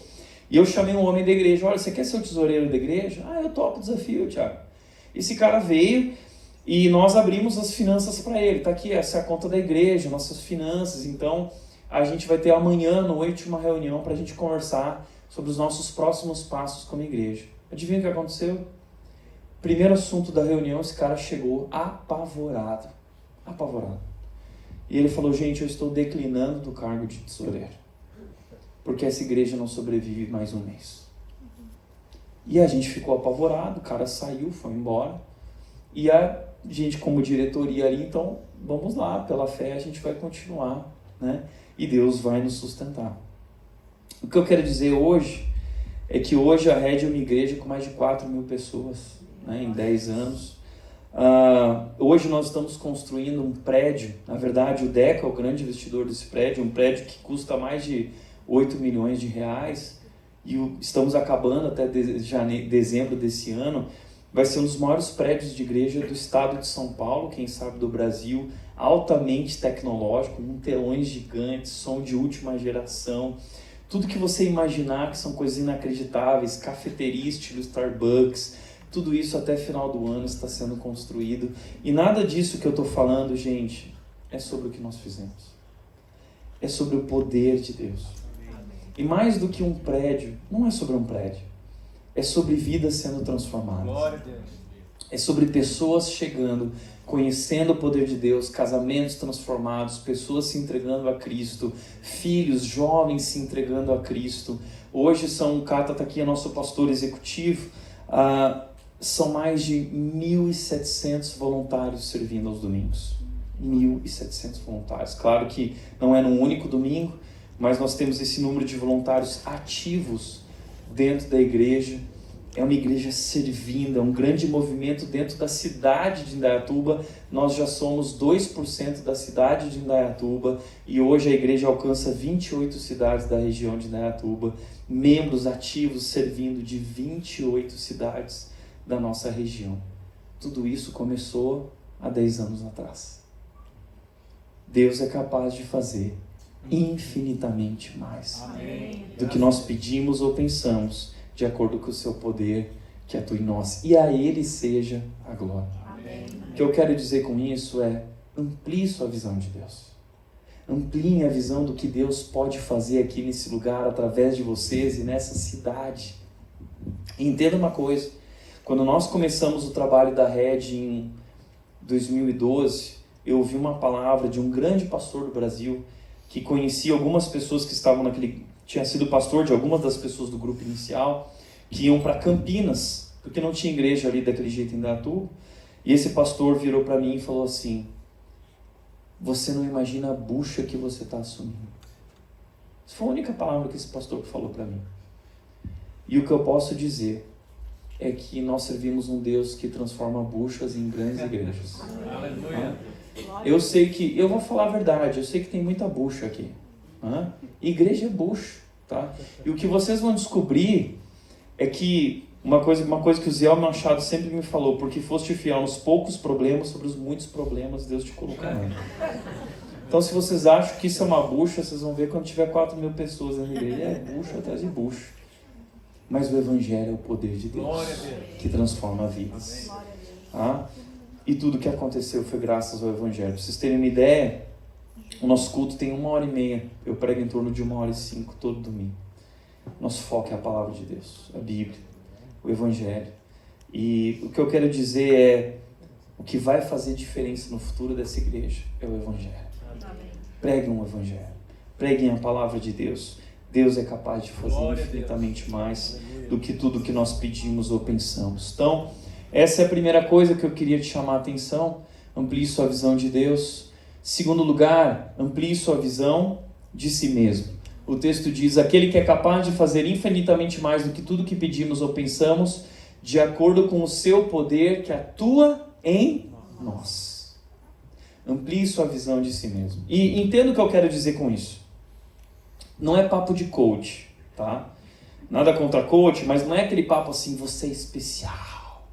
E eu chamei um homem da igreja: olha, você quer ser o tesoureiro da igreja? Eu topo o desafio, Thiago. Esse cara veio e nós abrimos as finanças para ele. Tá aqui, essa é a conta da igreja, nossas finanças. Então a gente vai ter amanhã à noite uma reunião para a gente conversar sobre os nossos próximos passos como igreja. Adivinha o que aconteceu? Primeiro assunto da reunião, esse cara chegou apavorado. E ele falou: gente, eu estou declinando do cargo de tesoureiro, porque essa igreja não sobrevive mais um mês. E a gente ficou apavorado, o cara saiu, foi embora. E a gente, como diretoria ali, então, vamos lá, pela fé a gente vai continuar, né? E Deus vai nos sustentar. O que eu quero dizer hoje é que hoje a Red é uma igreja com mais de 4 mil pessoas, né, em 10 anos. Hoje nós estamos construindo um prédio. Na verdade, o Deco é o grande investidor desse prédio, um prédio que custa mais de 8 milhões de reais, e estamos acabando até dezembro desse ano. Vai ser um dos maiores prédios de igreja do estado de São Paulo, quem sabe do Brasil, altamente tecnológico, com telões gigantes, som de última geração, Tudo que você imaginar que são coisas inacreditáveis, cafeteria estilo Starbucks, tudo isso até final do ano está sendo construído. E nada disso que eu estou falando, gente, é sobre o que nós fizemos. É sobre o poder de Deus. E mais do que um prédio, não é sobre um prédio. É sobre vidas sendo transformadas. Glória a Deus. É sobre pessoas chegando, conhecendo o poder de Deus, casamentos transformados, pessoas se entregando a Cristo, filhos, jovens se entregando a Cristo. Hoje o Cata está aqui, é nosso pastor executivo, são mais de 1.700 voluntários servindo aos domingos. 1.700 voluntários. Claro que não é num único domingo, mas nós temos esse número de voluntários ativos dentro da igreja. É uma igreja servindo, é um grande movimento dentro da cidade de Indaiatuba. Nós já somos 2% da cidade de Indaiatuba e hoje a igreja alcança 28 cidades da região de Indaiatuba, membros ativos servindo de 28 cidades da nossa região. Tudo isso começou há 10 anos atrás. Deus é capaz de fazer infinitamente mais do que nós pedimos ou pensamos, de acordo com o seu poder que atua em nós. E a Ele seja a glória. Amém. O que eu quero dizer com isso é, amplie sua visão de Deus. Ampliem a visão do que Deus pode fazer aqui nesse lugar, através de vocês e nessa cidade. E entenda uma coisa, quando nós começamos o trabalho da Rede em 2012, eu ouvi uma palavra de um grande pastor do Brasil, que conhecia algumas pessoas que estavam tinha sido pastor de algumas das pessoas do grupo inicial, que iam para Campinas, porque não tinha igreja ali daquele jeito em Indaiatuba. E esse pastor virou para mim e falou assim: você não imagina a bucha que você está assumindo. Essa foi a única palavra que esse pastor falou para mim. E o que eu posso dizer é que nós servimos um Deus que transforma buchas em grandes igrejas. Aleluia. Eu sei que, eu vou falar a verdade, eu sei que tem muita bucha aqui. Igreja é bucho, tá? E o que vocês vão descobrir é que uma coisa que o Zé Machado sempre me falou: porque foste fiel nos poucos problemas, sobre os muitos problemas Deus te colocará. Então, se vocês acham que isso é uma bucha, vocês vão ver quando tiver 4.000 pessoas na igreja, é bucho atrás de bucho. Mas o Evangelho é o poder de Deus que transforma vidas. E tudo que aconteceu foi graças ao Evangelho. Para vocês terem uma ideia, o nosso culto tem 1h30. Eu prego em torno de 1h05 todo domingo. Nosso foco é a palavra de Deus, a Bíblia, o Evangelho. E o que eu quero dizer é, o que vai fazer diferença no futuro dessa igreja é o Evangelho. Preguem um Evangelho. Preguem a palavra de Deus. Deus é capaz de fazer infinitamente mais do que tudo que nós pedimos ou pensamos. Então, essa é a primeira coisa que eu queria te chamar a atenção. Amplie sua visão de Deus. Segundo lugar, amplie sua visão de si mesmo. O texto diz: aquele que é capaz de fazer infinitamente mais do que tudo que pedimos ou pensamos, de acordo com o seu poder que atua em nós. Amplie sua visão de si mesmo. E entenda o que eu quero dizer com isso. Não é papo de coach, tá? Nada contra coach, mas não é aquele papo assim, você é especial.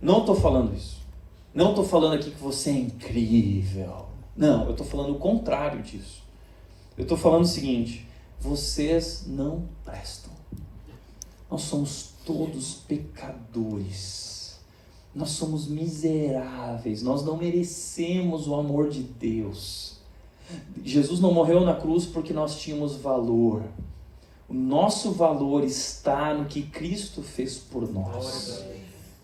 Não estou falando isso. Não estou falando aqui que você é incrível. Não, eu estou falando o contrário disso. Eu estou falando o seguinte: vocês não prestam. Nós somos todos pecadores. Nós somos miseráveis. Nós não merecemos o amor de Deus. Jesus não morreu na cruz porque nós tínhamos valor. O nosso valor está no que Cristo fez por nós.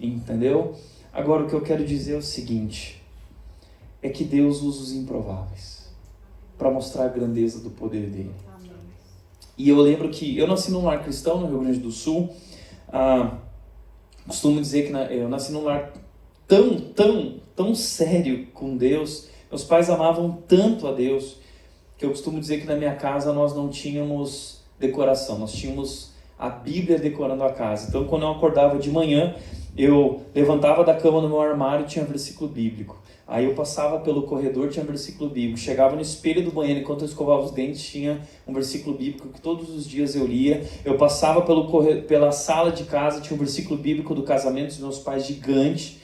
Entendeu? Agora, o que eu quero dizer é o seguinte: é que Deus usa os improváveis para mostrar a grandeza do poder dele. Amém. E eu lembro que eu nasci num lar cristão no Rio Grande do Sul. Costumo dizer que eu nasci num lar tão sério com Deus. Meus pais amavam tanto a Deus que eu costumo dizer que na minha casa nós não tínhamos decoração, nós tínhamos a Bíblia decorando a casa. Então, quando eu acordava de manhã, eu levantava da cama no meu armário e tinha versículo bíblico. Aí eu passava pelo corredor, tinha versículo bíblico. Chegava no espelho do banheiro, enquanto eu escovava os dentes, tinha um versículo bíblico que todos os dias eu lia. Eu passava pela sala de casa, tinha um versículo bíblico do casamento dos meus pais gigante.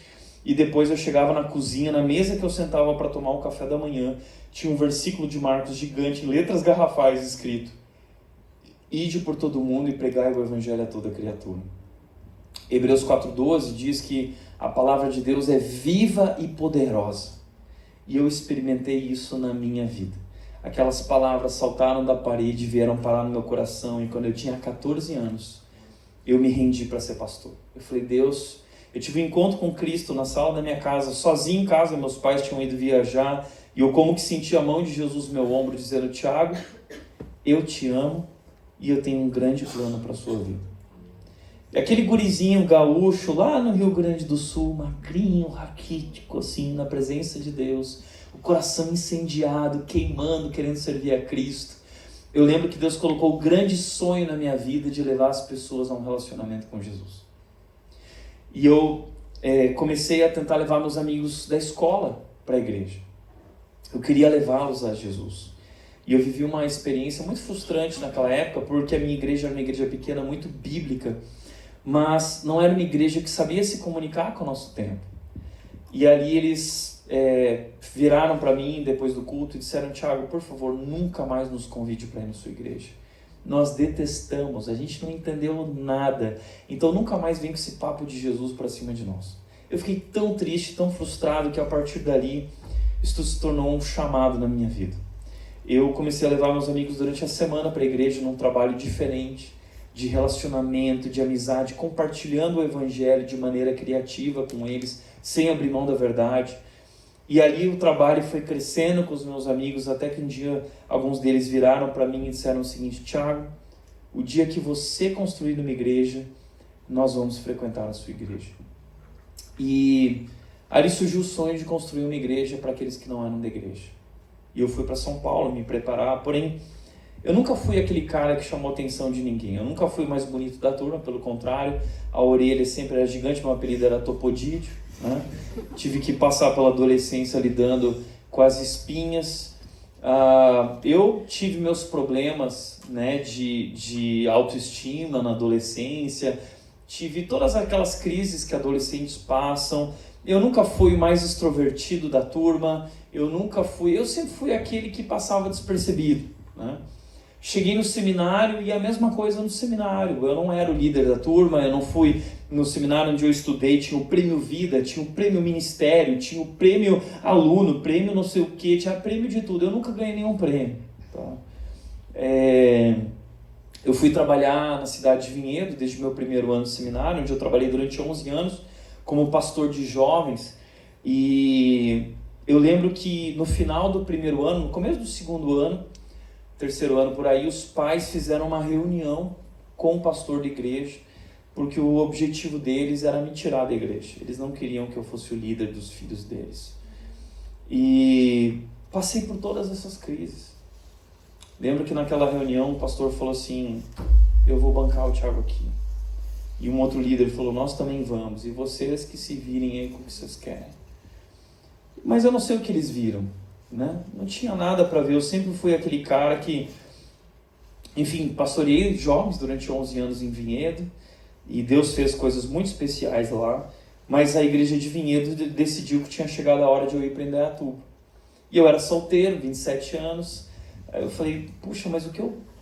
E depois eu chegava na cozinha, na mesa que eu sentava para tomar o café da manhã, tinha um versículo de Marcos gigante, em letras garrafais escrito: ide por todo mundo e pregai o evangelho a toda criatura. Hebreus 4:12 diz que a palavra de Deus é viva e poderosa. E eu experimentei isso na minha vida. Aquelas palavras saltaram da parede e vieram parar no meu coração. E quando eu tinha 14 anos, eu me rendi para ser pastor. Eu falei, Deus, eu tive um encontro com Cristo na sala da minha casa, sozinho em casa, meus pais tinham ido viajar. E eu como que senti a mão de Jesus no meu ombro, dizendo, Tiago, eu te amo e eu tenho um grande plano para a sua vida. E aquele gurizinho gaúcho lá no Rio Grande do Sul, magrinho, raquítico, assim, na presença de Deus, o coração incendiado, queimando, querendo servir a Cristo. Eu lembro que Deus colocou o grande sonho na minha vida de levar as pessoas a um relacionamento com Jesus. E eu comecei a tentar levar meus amigos da escola para a igreja. Eu queria levá-los a Jesus. E eu vivi uma experiência muito frustrante naquela época, porque a minha igreja era uma igreja pequena, muito bíblica, mas não era uma igreja que sabia se comunicar com o nosso tempo. E ali eles viraram para mim depois do culto e disseram, Tiago, por favor, nunca mais nos convide para ir na sua igreja. Nós detestamos, a gente não entendeu nada, então nunca mais vem com esse papo de Jesus para cima de nós. Eu fiquei tão triste, tão frustrado, que a partir dali, isso se tornou um chamado na minha vida. Eu comecei a levar meus amigos durante a semana para a igreja num trabalho diferente, de relacionamento, de amizade, compartilhando o evangelho de maneira criativa com eles, sem abrir mão da verdade. E ali o trabalho foi crescendo com os meus amigos, até que um dia alguns deles viraram para mim e disseram o seguinte, Tiago, o dia que você construir uma igreja, nós vamos frequentar a sua igreja. E ali surgiu o sonho de construir uma igreja para aqueles que não eram da igreja. E eu fui para São Paulo me preparar, porém, eu nunca fui aquele cara que chamou a atenção de ninguém. Eu nunca fui o mais bonito da turma, pelo contrário, a orelha sempre era gigante, meu apelido era Topodídio, né? Tive que passar pela adolescência lidando com as espinhas. Eu tive meus problemas, né, de autoestima na adolescência, tive todas aquelas crises que adolescentes passam. Eu nunca fui o mais extrovertido da turma, eu sempre fui aquele que passava despercebido, né? Cheguei no seminário e a mesma coisa no seminário. Eu não era o líder da turma, eu não fui no seminário onde eu estudei, tinha o prêmio Vida, tinha o prêmio Ministério, tinha o prêmio Aluno, prêmio não sei o que, tinha prêmio de tudo. Eu nunca ganhei nenhum prêmio. Tá? Eu fui trabalhar na cidade de Vinhedo, desde o meu primeiro ano de seminário, onde eu trabalhei durante 11 anos como pastor de jovens. E eu lembro que no final do primeiro ano, no começo do segundo ano, terceiro ano por aí, os pais fizeram uma reunião com o pastor da igreja, porque o objetivo deles era me tirar da igreja. Eles não queriam que eu fosse o líder dos filhos deles. E passei por todas essas crises. Lembro que naquela reunião o pastor falou assim, eu vou bancar o Tiago aqui. E um outro líder falou, nós também vamos, e vocês que se virem aí com o que vocês querem. Mas eu não sei o que eles viram, né? Não tinha nada para ver, eu sempre fui aquele cara que, enfim, pastoreei jovens durante 11 anos em Vinhedo, e Deus fez coisas muito especiais lá, mas a igreja de Vinhedo decidiu que tinha chegado a hora de eu ir para Indaiatuba. E eu era solteiro, 27 anos, aí eu falei, puxa, mas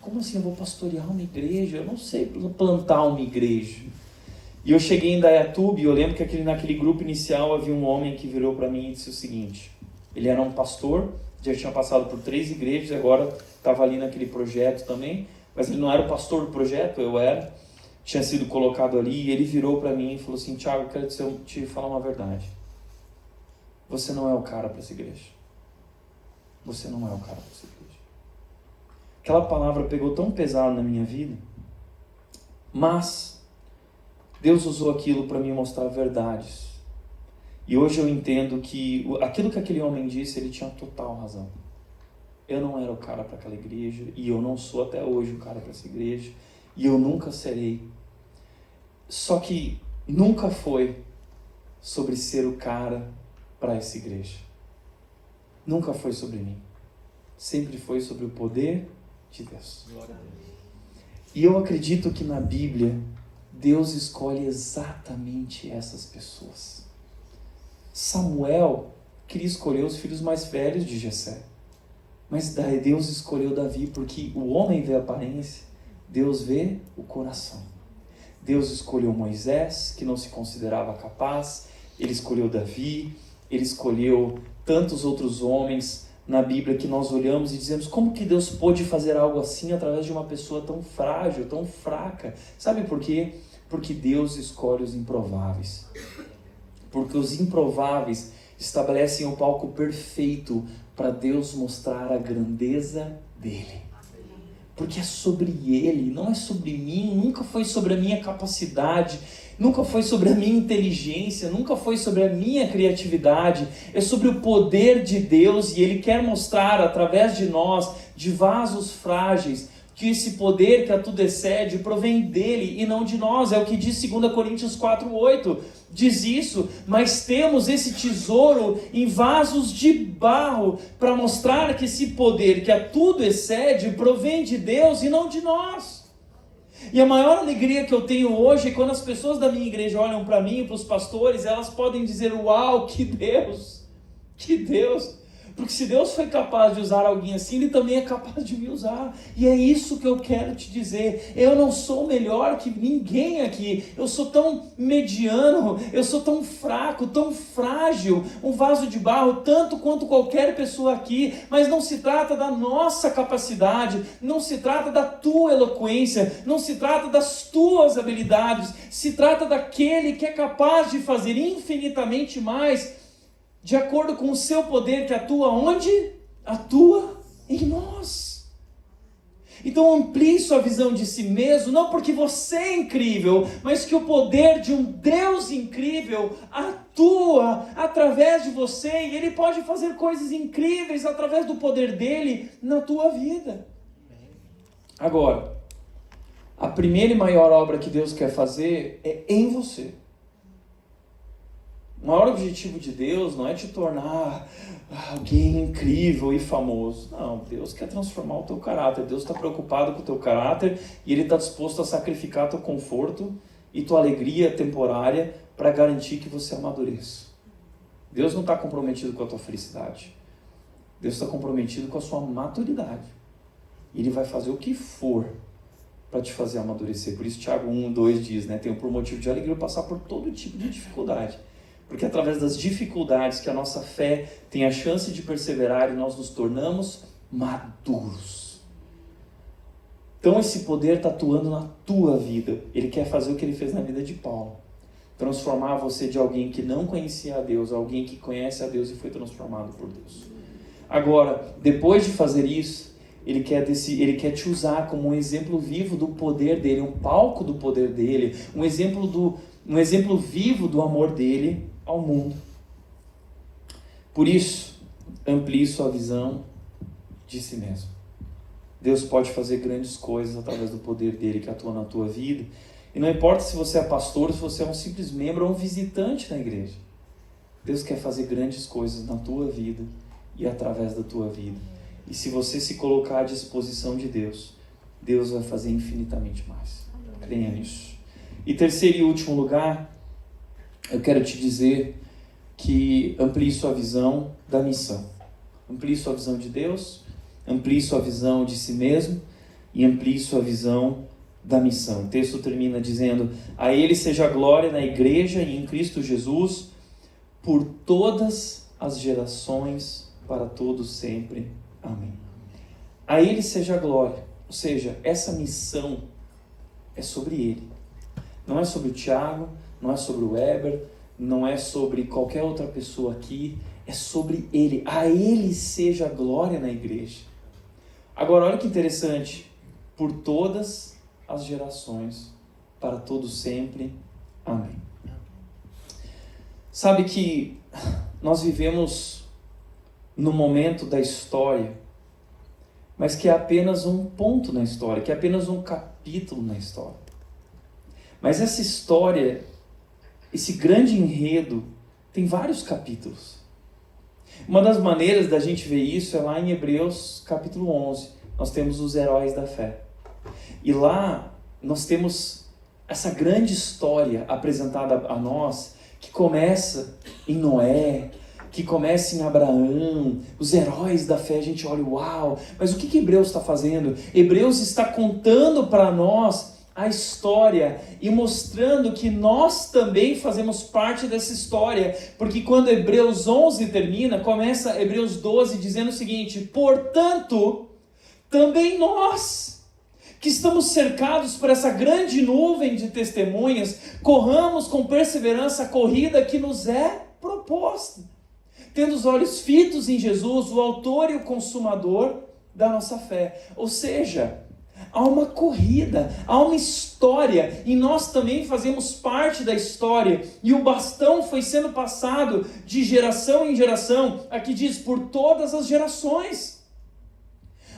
como assim eu vou pastorear uma igreja? Eu não sei plantar uma igreja. E eu cheguei em Indaiatuba e eu lembro que naquele grupo inicial havia um homem que virou para mim e disse o seguinte, ele era um pastor, já tinha passado por 3 igrejas, agora estava ali naquele projeto também, mas ele não era o pastor do projeto, eu era, tinha sido colocado ali, e ele virou para mim e falou assim, Tiago, eu quero te falar uma verdade. Você não é o cara para essa igreja. Você não é o cara para essa igreja. Aquela palavra pegou tão pesado na minha vida, mas Deus usou aquilo para me mostrar verdades. E hoje eu entendo que aquilo que aquele homem disse, ele tinha total razão. Eu não era o cara para aquela igreja, e eu não sou até hoje o cara para essa igreja, e eu nunca serei. Só que nunca foi sobre ser o cara para essa igreja. Nunca foi sobre mim. Sempre foi sobre o poder de Deus. E eu acredito que na Bíblia, Deus escolhe exatamente essas pessoas. Samuel queria escolher os filhos mais velhos de Jessé. Mas Deus escolheu Davi porque o homem vê a aparência, Deus vê o coração. Deus escolheu Moisés, que não se considerava capaz, ele escolheu Davi, ele escolheu tantos outros homens na Bíblia que nós olhamos e dizemos: como que Deus pôde fazer algo assim através de uma pessoa tão frágil, tão fraca? Sabe por quê? Porque Deus escolhe os improváveis. Porque os improváveis estabelecem o palco perfeito para Deus mostrar a grandeza dele. Porque é sobre ele, não é sobre mim, nunca foi sobre a minha capacidade, nunca foi sobre a minha inteligência, nunca foi sobre a minha criatividade, é sobre o poder de Deus, e ele quer mostrar através de nós, de vasos frágeis, que esse poder que a tudo excede provém dele e não de nós. É o que diz 2 Coríntios 4:8, diz isso: mas temos esse tesouro em vasos de barro, para mostrar que esse poder que a tudo excede provém de Deus e não de nós. E a maior alegria que eu tenho hoje é quando as pessoas da minha igreja olham para mim e para os pastores, elas podem dizer: uau, que Deus, que Deus. Porque se Deus foi capaz de usar alguém assim, Ele também é capaz de me usar. E é isso que eu quero te dizer. Eu não sou melhor que ninguém aqui. Eu sou tão mediano, eu sou tão fraco, tão frágil, um vaso de barro, tanto quanto qualquer pessoa aqui. Mas não se trata da nossa capacidade, não se trata da tua eloquência, não se trata das tuas habilidades. Se trata daquele que é capaz de fazer infinitamente mais, de acordo com o seu poder que atua onde? Atua em nós. Então amplie sua visão de si mesmo, não porque você é incrível, mas que o poder de um Deus incrível atua através de você, e Ele pode fazer coisas incríveis através do poder dEle na tua vida. Agora, a primeira e maior obra que Deus quer fazer é em você. O maior objetivo de Deus não é te tornar alguém incrível e famoso. Não, Deus quer transformar o teu caráter. Deus está preocupado com o teu caráter e Ele está disposto a sacrificar teu conforto e tua alegria temporária para garantir que você amadureça. Deus não está comprometido com a tua felicidade. Deus está comprometido com a sua maturidade. E Ele vai fazer o que for para te fazer amadurecer. Por isso Tiago 1:2 diz, tenho por motivo de alegria passar por todo tipo de dificuldade. Porque através das dificuldades que a nossa fé tem a chance de perseverar e nós nos tornamos maduros. Então esse poder está atuando na tua vida. Ele quer fazer o que ele fez na vida de Paulo. Transformar você de alguém que não conhecia a Deus, alguém que conhece a Deus e foi transformado por Deus. Agora, depois de fazer isso, ele quer te usar como um exemplo vivo do poder dele, um palco do poder dele, um exemplo vivo do amor dele ao mundo. Por isso, amplie sua visão de si mesmo. Deus pode fazer grandes coisas através do poder dele que atua na tua vida. E não importa se você é pastor, se você é um simples membro ou um visitante na igreja. Deus quer fazer grandes coisas na tua vida e através da tua vida. E se você se colocar à disposição de Deus, Deus vai fazer infinitamente mais. Creia nisso. E terceiro e último lugar, eu quero te dizer que amplie sua visão da missão. Amplie sua visão de Deus, amplie sua visão de si mesmo e amplie sua visão da missão. O texto termina dizendo: a Ele seja a glória na igreja e em Cristo Jesus, por todas as gerações, para todos sempre. Amém. A Ele seja a glória. Ou seja, essa missão é sobre Ele. Não é sobre o Tiago, não é sobre o Weber, não é sobre qualquer outra pessoa aqui, é sobre Ele. A Ele seja a glória na igreja. Agora, olha que interessante. Por todas as gerações, para todos sempre. Amém. Sabe que nós vivemos no momento da história, mas que é apenas um ponto na história, que é apenas um capítulo na história. Mas essa história, esse grande enredo, tem vários capítulos. Uma das maneiras da gente ver isso é lá em Hebreus capítulo 11. Nós temos os heróis da fé. E lá nós temos essa grande história apresentada a nós, que começa em Noé, que começa em Abraão, os heróis da fé, a gente olha, uau, mas o que Hebreus está fazendo? Hebreus está contando para nós a história e mostrando que nós também fazemos parte dessa história, porque quando Hebreus 11 termina, começa Hebreus 12 dizendo o seguinte: portanto, também nós, que estamos cercados por essa grande nuvem de testemunhas, corramos com perseverança a corrida que nos é proposta, tendo os olhos fitos em Jesus, o autor e o consumador da nossa fé. Ou seja, há uma corrida, há uma história, e nós também fazemos parte da história, e o bastão foi sendo passado de geração em geração. Aqui diz, por todas as gerações.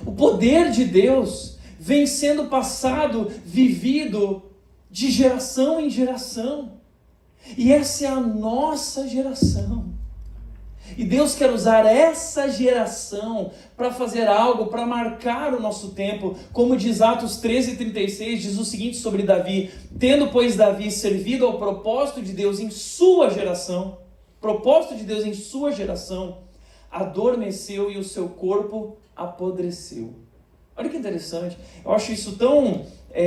O poder de Deus vem sendo passado, vivido de geração em geração, e essa é a nossa geração. E Deus quer usar essa geração para fazer algo, para marcar o nosso tempo. Como diz Atos 13:36, diz o seguinte sobre Davi: tendo, pois, Davi servido ao propósito de Deus em sua geração, adormeceu e o seu corpo apodreceu. Olha que interessante. Eu acho isso tão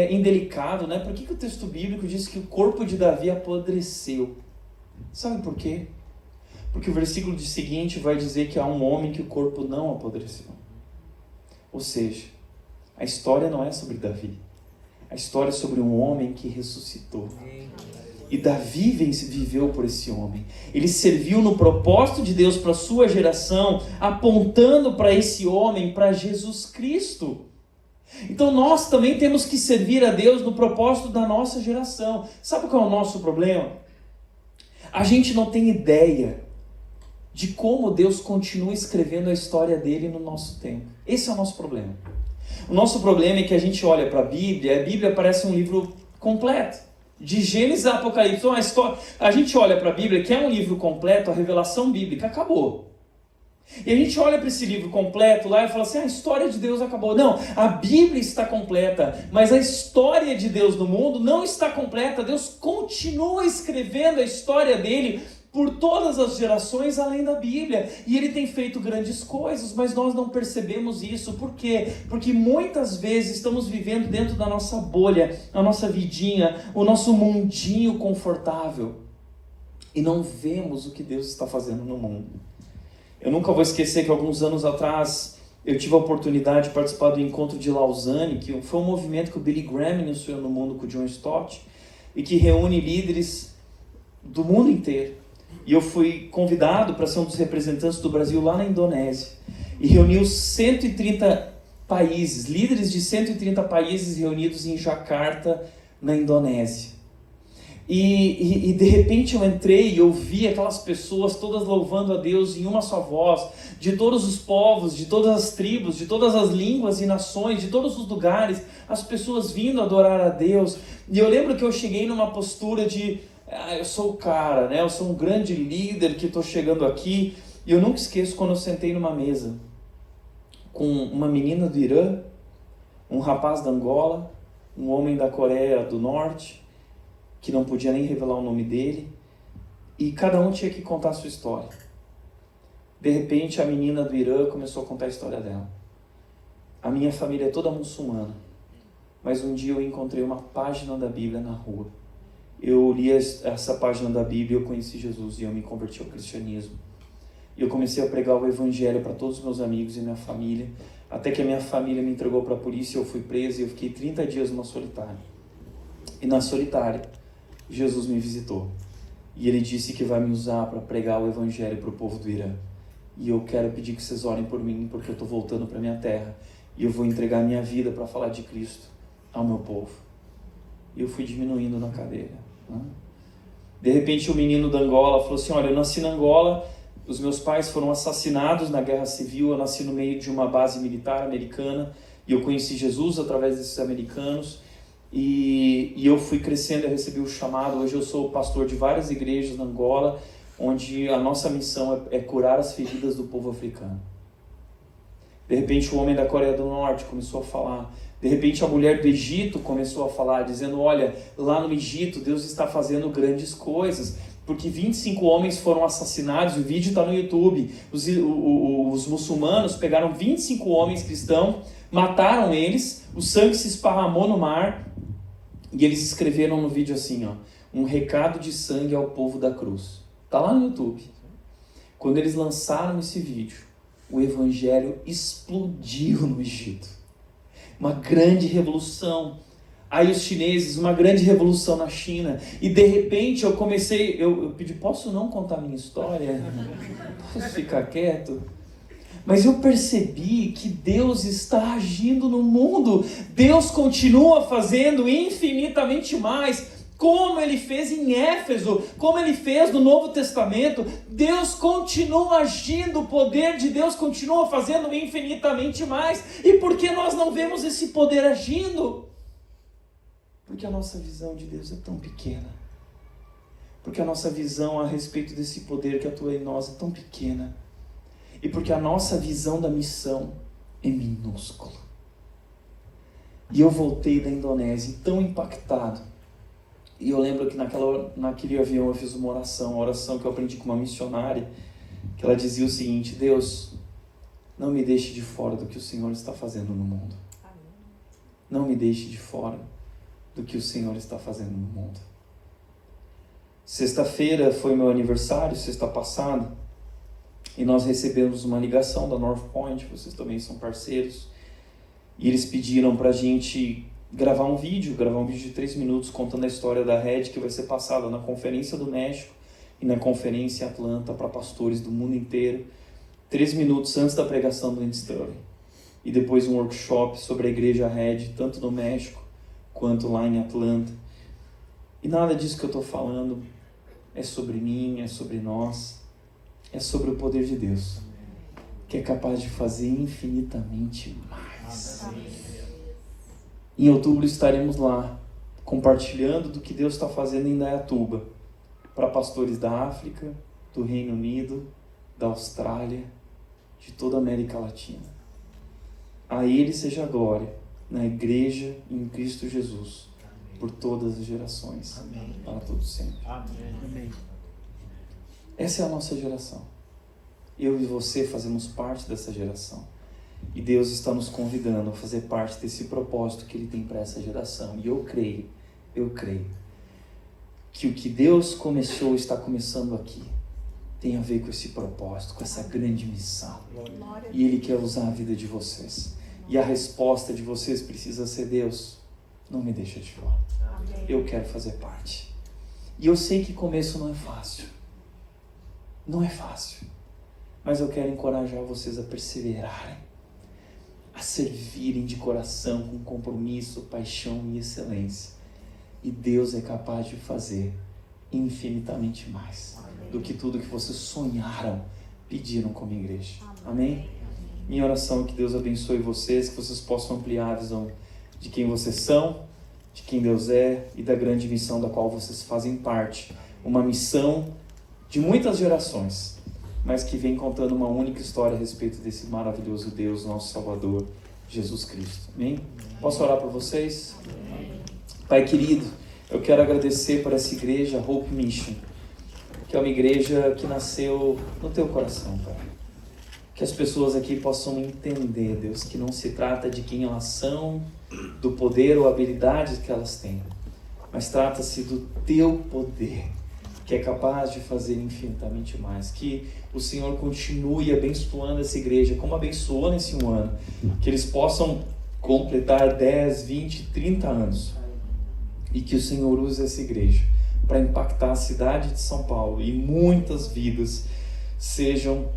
indelicado, né? Por que o texto bíblico diz que o corpo de Davi apodreceu? Sabe por quê? Porque o versículo seguinte vai dizer que há um homem que o corpo não apodreceu. Ou seja, a história não é sobre Davi. A história é sobre um homem que ressuscitou. E Davi viveu por esse homem. Ele serviu no propósito de Deus para a sua geração, apontando para esse homem, para Jesus Cristo. Então nós também temos que servir a Deus no propósito da nossa geração. Sabe qual é o nosso problema? A gente não tem ideia de como Deus continua escrevendo a história dele no nosso tempo. Esse é o nosso problema. O nosso problema é que a gente olha para a Bíblia parece um livro completo. De Gênesis a Apocalipse. Então, a gente olha para a Bíblia, que é um livro completo, a revelação bíblica acabou. E a gente olha para esse livro completo lá e fala assim, a história de Deus acabou. Não, a Bíblia está completa, mas a história de Deus no mundo não está completa. Deus continua escrevendo a história dele por todas as gerações além da Bíblia. E ele tem feito grandes coisas, mas nós não percebemos isso. Por quê? Porque muitas vezes estamos vivendo dentro da nossa bolha, a nossa vidinha, o nosso mundinho confortável. E não vemos o que Deus está fazendo no mundo. Eu nunca vou esquecer que alguns anos atrás eu tive a oportunidade de participar do encontro de Lausanne, que foi um movimento que o Billy Graham iniciou no mundo com o John Stott, e que reúne líderes do mundo inteiro. E eu fui convidado para ser um dos representantes do Brasil lá na Indonésia. E reuniu 130 países, líderes de 130 países reunidos em Jakarta, na Indonésia. E de repente eu entrei e ouvi aquelas pessoas todas louvando a Deus em uma só voz, de todos os povos, de todas as tribos, de todas as línguas e nações, de todos os lugares, as pessoas vindo adorar a Deus. E eu lembro que eu cheguei numa postura de, eu sou o cara, né? Eu sou um grande líder que estou chegando aqui. E eu nunca esqueço quando eu sentei numa mesa com uma menina do Irã, um rapaz da Angola, um homem da Coreia do Norte, que não podia nem revelar o nome dele, e cada um tinha que contar a sua história. De repente, a menina do Irã começou a contar a história dela. A minha família é toda muçulmana, mas um dia eu encontrei uma página da Bíblia na rua. Eu li essa página da Bíblia, eu conheci Jesus e eu me converti ao cristianismo. E eu comecei a pregar o evangelho para todos os meus amigos e minha família, até que a minha família me entregou para a polícia, eu fui preso e eu fiquei 30 dias numa solitária. E na solitária, Jesus me visitou. E ele disse que vai me usar para pregar o evangelho para o povo do Irã. E eu quero pedir que vocês orem por mim, porque eu estou voltando para minha terra. E eu vou entregar minha vida para falar de Cristo ao meu povo. E eu fui diminuindo na cadeira. De repente o menino da Angola falou assim, olha, eu nasci na Angola, os meus pais foram assassinados na guerra civil, eu nasci no meio de uma base militar americana, e eu conheci Jesus através desses americanos. E eu fui crescendo, eu recebi o chamado. Hoje eu sou pastor de várias igrejas na Angola, onde a nossa missão é curar as feridas do povo africano. De repente o homem da Coreia do Norte começou a falar. De repente a mulher do Egito começou a falar, dizendo, olha, lá no Egito Deus está fazendo grandes coisas. porque 25 homens foram assassinados. O vídeo está no YouTube. Os muçulmanos pegaram 25 homens cristãos, mataram eles, o sangue se esparramou no mar, e eles escreveram no vídeo assim, ó, um recado de sangue ao povo da cruz. Está lá no YouTube. Quando eles lançaram esse vídeo, o evangelho explodiu no Egito. Uma grande revolução. Aí os chineses, uma grande revolução na China. E de repente eu pedi, posso não contar minha história? Posso ficar quieto? Mas eu percebi que Deus está agindo no mundo. Deus continua fazendo infinitamente mais. Como Ele fez em Éfeso, como Ele fez no Novo Testamento. Deus continua agindo, o poder de Deus continua fazendo infinitamente mais. E por que nós não vemos esse poder agindo? Porque a nossa visão de Deus é tão pequena. Porque a nossa visão a respeito desse poder que atua em nós é tão pequena. E porque a nossa visão da missão é minúscula. E eu voltei da Indonésia tão impactado. E eu lembro que naquele avião eu fiz uma oração que eu aprendi com uma missionária, que ela dizia o seguinte: Deus, não me deixe de fora do que o Senhor está fazendo no mundo. Não me deixe de fora do que o Senhor está fazendo no mundo. Sexta-feira foi meu aniversário, sexta passada, e nós recebemos uma ligação da North Point, vocês também são parceiros, e eles pediram para a gente gravar um vídeo de 3 minutos contando a história da Red, que vai ser passada na Conferência do México e na Conferência em Atlanta para pastores do mundo inteiro, 3 minutos antes da pregação do Andy Stanley, e depois um workshop sobre a Igreja Red, tanto no México quanto lá em Atlanta. E nada disso que eu estou falando é sobre mim, é sobre nós, é sobre o poder de Deus, que é capaz de fazer infinitamente mais. Em outubro estaremos lá, compartilhando do que Deus está fazendo em Indaiatuba, para pastores da África, do Reino Unido, da Austrália, de toda a América Latina. A Ele seja a glória, na Igreja em Cristo Jesus, por todas as gerações, amém, para todos sempre. Amém. Essa é a nossa geração. Eu e você fazemos parte dessa geração. E Deus está nos convidando a fazer parte desse propósito que Ele tem para essa geração. E eu creio que o que Deus começou está começando aqui. Tem a ver com esse propósito, com essa grande missão. E Ele quer usar a vida de vocês. E a resposta de vocês precisa ser: Deus, não me deixa de fora. Eu quero fazer parte. E eu sei que começo não é fácil. Não é fácil. Mas eu quero encorajar vocês a perseverarem, a servirem de coração, com compromisso, paixão e excelência. E Deus é capaz de fazer infinitamente mais do que tudo que vocês sonharam, pediram como igreja. Amém? Minha oração é que Deus abençoe vocês, que vocês possam ampliar a visão de quem vocês são, de quem Deus é e da grande missão da qual vocês fazem parte. Uma missão de muitas gerações, mas que vem contando uma única história a respeito desse maravilhoso Deus, nosso Salvador, Jesus Cristo. Amém? Posso orar por vocês? Pai querido, eu quero agradecer por essa igreja, Hope Mission, que é uma igreja que nasceu no teu coração, Pai. Que as pessoas aqui possam entender, Deus, que não se trata de quem elas são, do poder ou habilidades que elas têm, mas trata-se do teu poder, que é capaz de fazer infinitamente mais. Que o Senhor continue abençoando essa igreja, como abençoou nesse um ano, que eles possam completar 10, 20, 30 anos, e que o Senhor use essa igreja para impactar a cidade de São Paulo, e muitas vidas sejam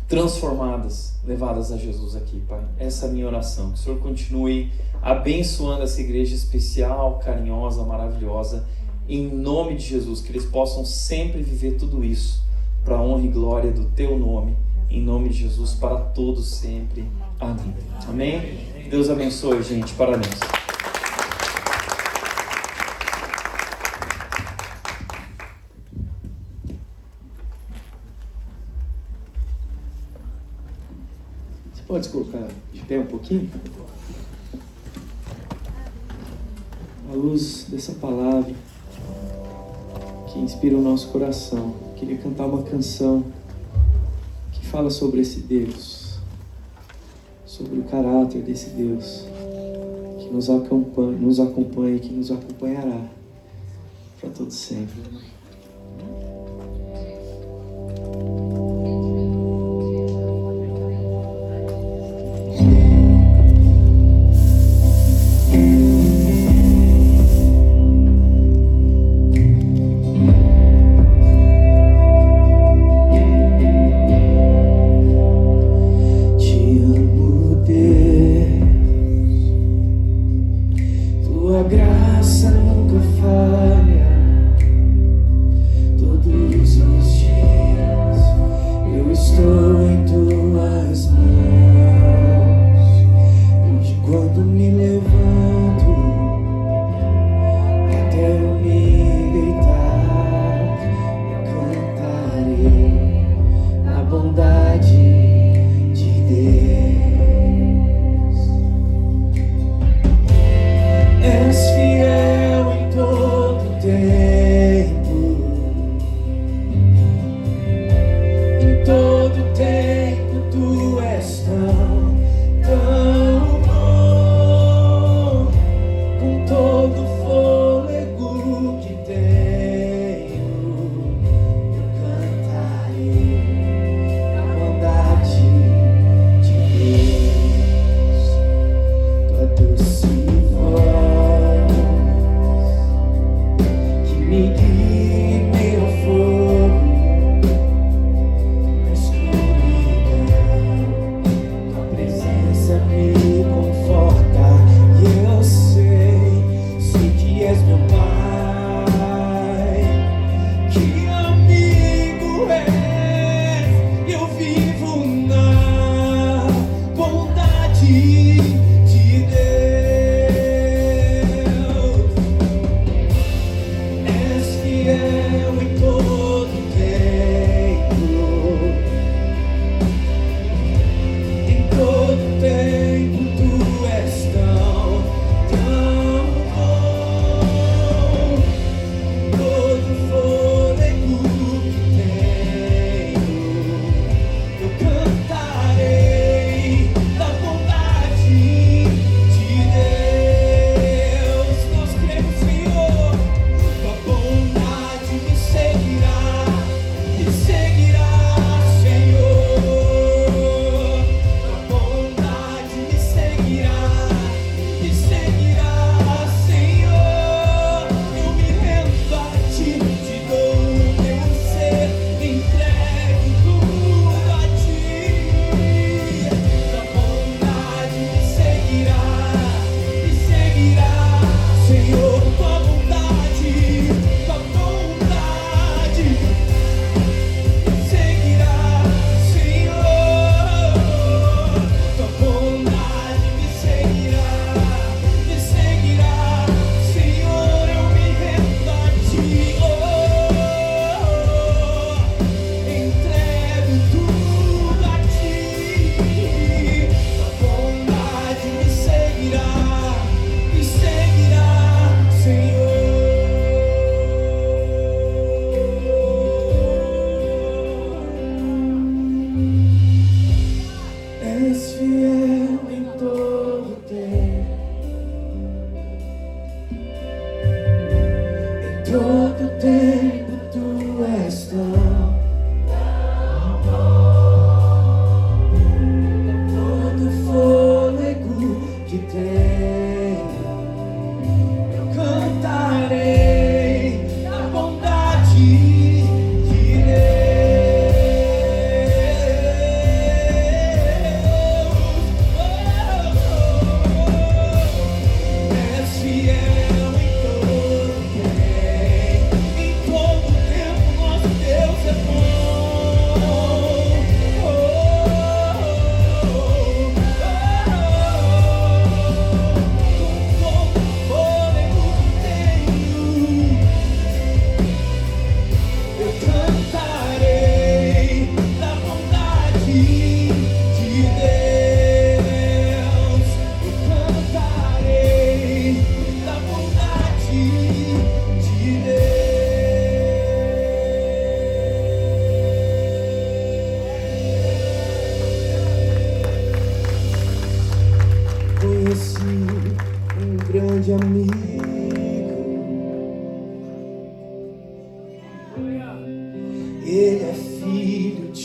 transformadas, levadas a Jesus aqui, Pai. Essa é a minha oração, que o Senhor continue abençoando essa igreja especial, carinhosa, maravilhosa, em nome de Jesus, que eles possam sempre viver tudo isso para a honra e glória do teu nome, em nome de Jesus, para todos sempre. Amém. Amém? Deus abençoe, gente. Parabéns. Você pode se colocar de pé um pouquinho? À luz dessa palavra, que que inspira o nosso coração. Eu queria cantar uma canção que fala sobre esse Deus, sobre o caráter desse Deus, que nos acompanha e que nos acompanhará para todo sempre.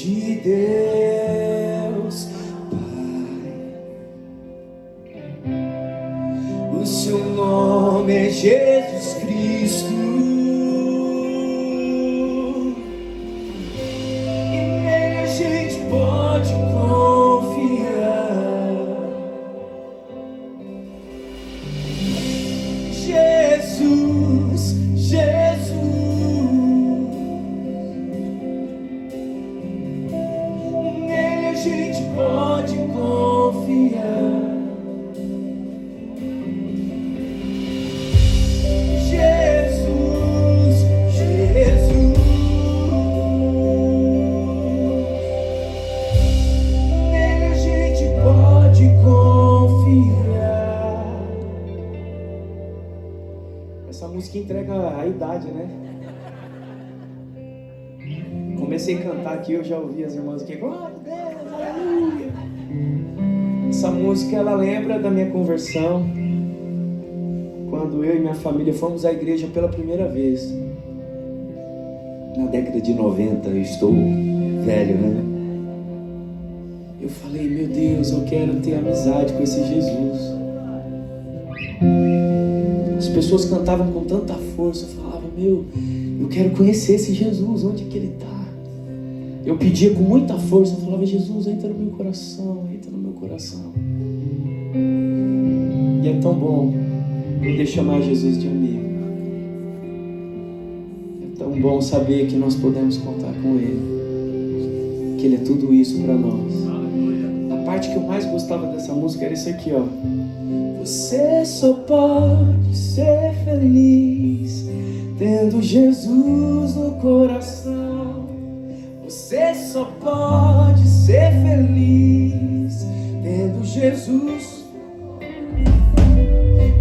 de Deus, Pai. O seu nome é Jesus Cristo, e nele a gente pode confiar. Jesus, nele a gente pode confiar. Jesus, nele a gente pode confiar. Essa música entrega a idade, né? Comecei a cantar aqui, eu já ouvi as irmãs aqui. Glória a Deus, aleluia. Essa música, ela lembra da minha conversão, quando eu e minha família fomos à igreja pela primeira vez. Na década de 90, eu estou velho, né? Eu falei, meu Deus, eu quero ter amizade com esse Jesus. As pessoas cantavam com tanta força, eu falava, meu, eu quero conhecer esse Jesus, onde que ele está? Eu pedia com muita força, eu falava, Jesus, entra no meu coração, entra no meu coração. E é tão bom poder chamar Jesus de amigo. É tão bom saber que nós podemos contar com Ele, que Ele é tudo isso para nós. A parte que eu mais gostava dessa música era isso aqui, ó. Você só pode ser feliz tendo Jesus no coração. Você só pode ser feliz tendo Jesus.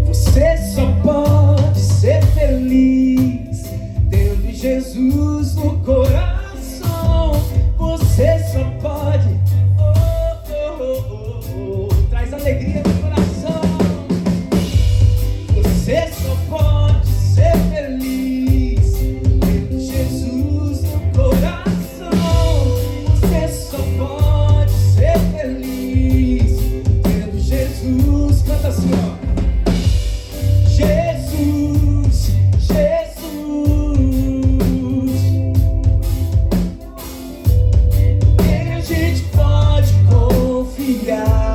Você só pode ser feliz tendo Jesus no coração. Você só pode, traz alegria no coração. Você só pode ser feliz tendo Jesus no coração. Você só pode ser feliz tendo Jesus. Canta assim, ó. Jesus, nele a gente pode confiar.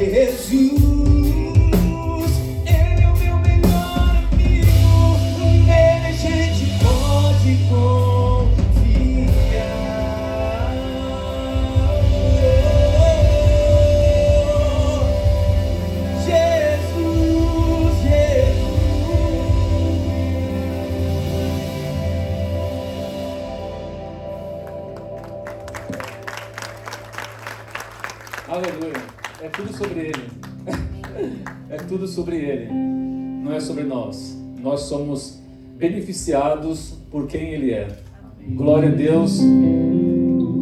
Jesus, ele é o meu melhor amigo. Nele a gente pode confiar. Aleluia. É tudo sobre Ele. É tudo sobre Ele. Não é sobre nós. Nós somos beneficiados por quem Ele é. Glória a Deus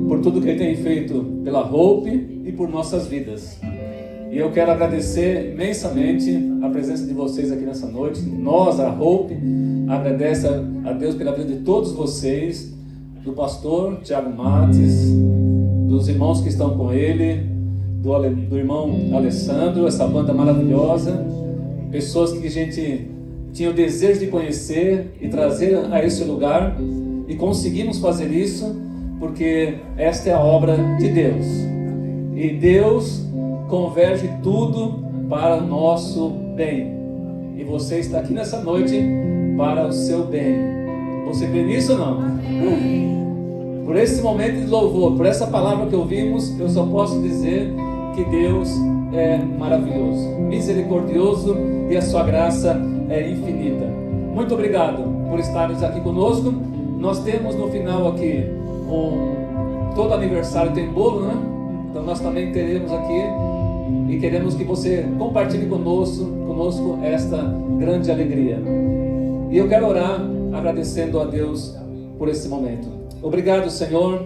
por tudo que Ele tem feito pela Hope e por nossas vidas. E eu quero agradecer imensamente a presença de vocês aqui nessa noite. Nós, a Hope, agradece a Deus pela vida de todos vocês, do pastor Thiago Mates, dos irmãos que estão com ele, do irmão Alessandro, essa banda maravilhosa, pessoas que a gente tinha o desejo de conhecer e trazer a esse lugar, e conseguimos fazer isso porque esta é a obra de Deus, e Deus converge tudo para o nosso bem, e você está aqui nessa noite para o seu bem. Você crê nisso ou não? Por esse momento de louvor, por essa palavra que ouvimos, eu só posso dizer que Deus é maravilhoso, misericordioso, e a sua graça é infinita. Muito obrigado por estarem aqui conosco. Nós temos no final aqui todo aniversário tem bolo, né? Então nós também teremos aqui, e queremos que você compartilhe conosco esta grande alegria. E eu quero orar agradecendo a Deus por esse momento. Obrigado, Senhor,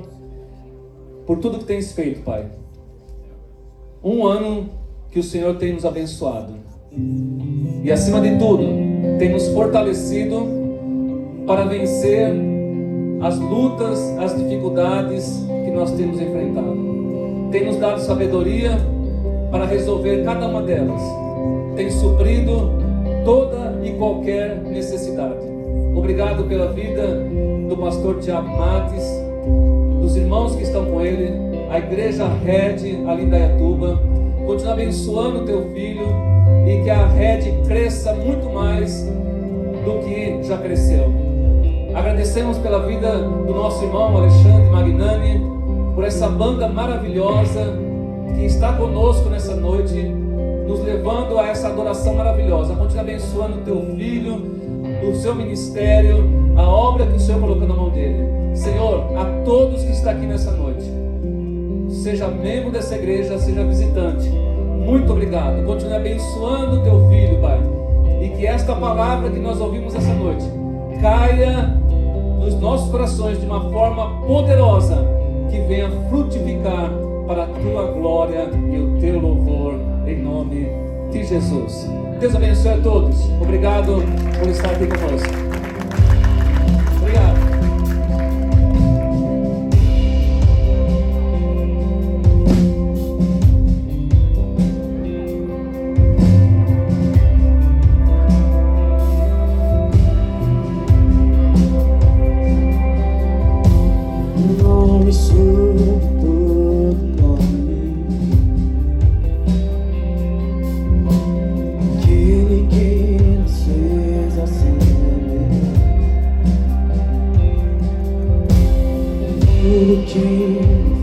por tudo que tens feito, Pai. Um ano que o Senhor tem nos abençoado. E acima de tudo, tem nos fortalecido para vencer as lutas, as dificuldades que nós temos enfrentado. Tem nos dado sabedoria para resolver cada uma delas. Tem suprido toda e qualquer necessidade. Obrigado pela vida do pastor Tiago Mates, dos irmãos que estão com ele, a igreja Red ali em Indaiatuba. Continua abençoando o teu filho e que a Red cresça muito mais do que já cresceu. Agradecemos pela vida do nosso irmão Alexandre Magnani, por essa banda maravilhosa que está conosco nessa noite, nos levando a essa adoração maravilhosa. Continua abençoando o teu filho, o seu ministério, a obra que o Senhor colocou na mão dele. Senhor, a todos que estão aqui nessa noite, seja membro dessa igreja, seja visitante, muito obrigado. Continue abençoando o teu filho, Pai, e que esta palavra que nós ouvimos essa noite caia nos nossos corações de uma forma poderosa, que venha frutificar para a tua glória e o teu louvor, em nome de Jesus. Deus abençoe a todos. Obrigado por estar aqui conosco. Obrigado. Tudo que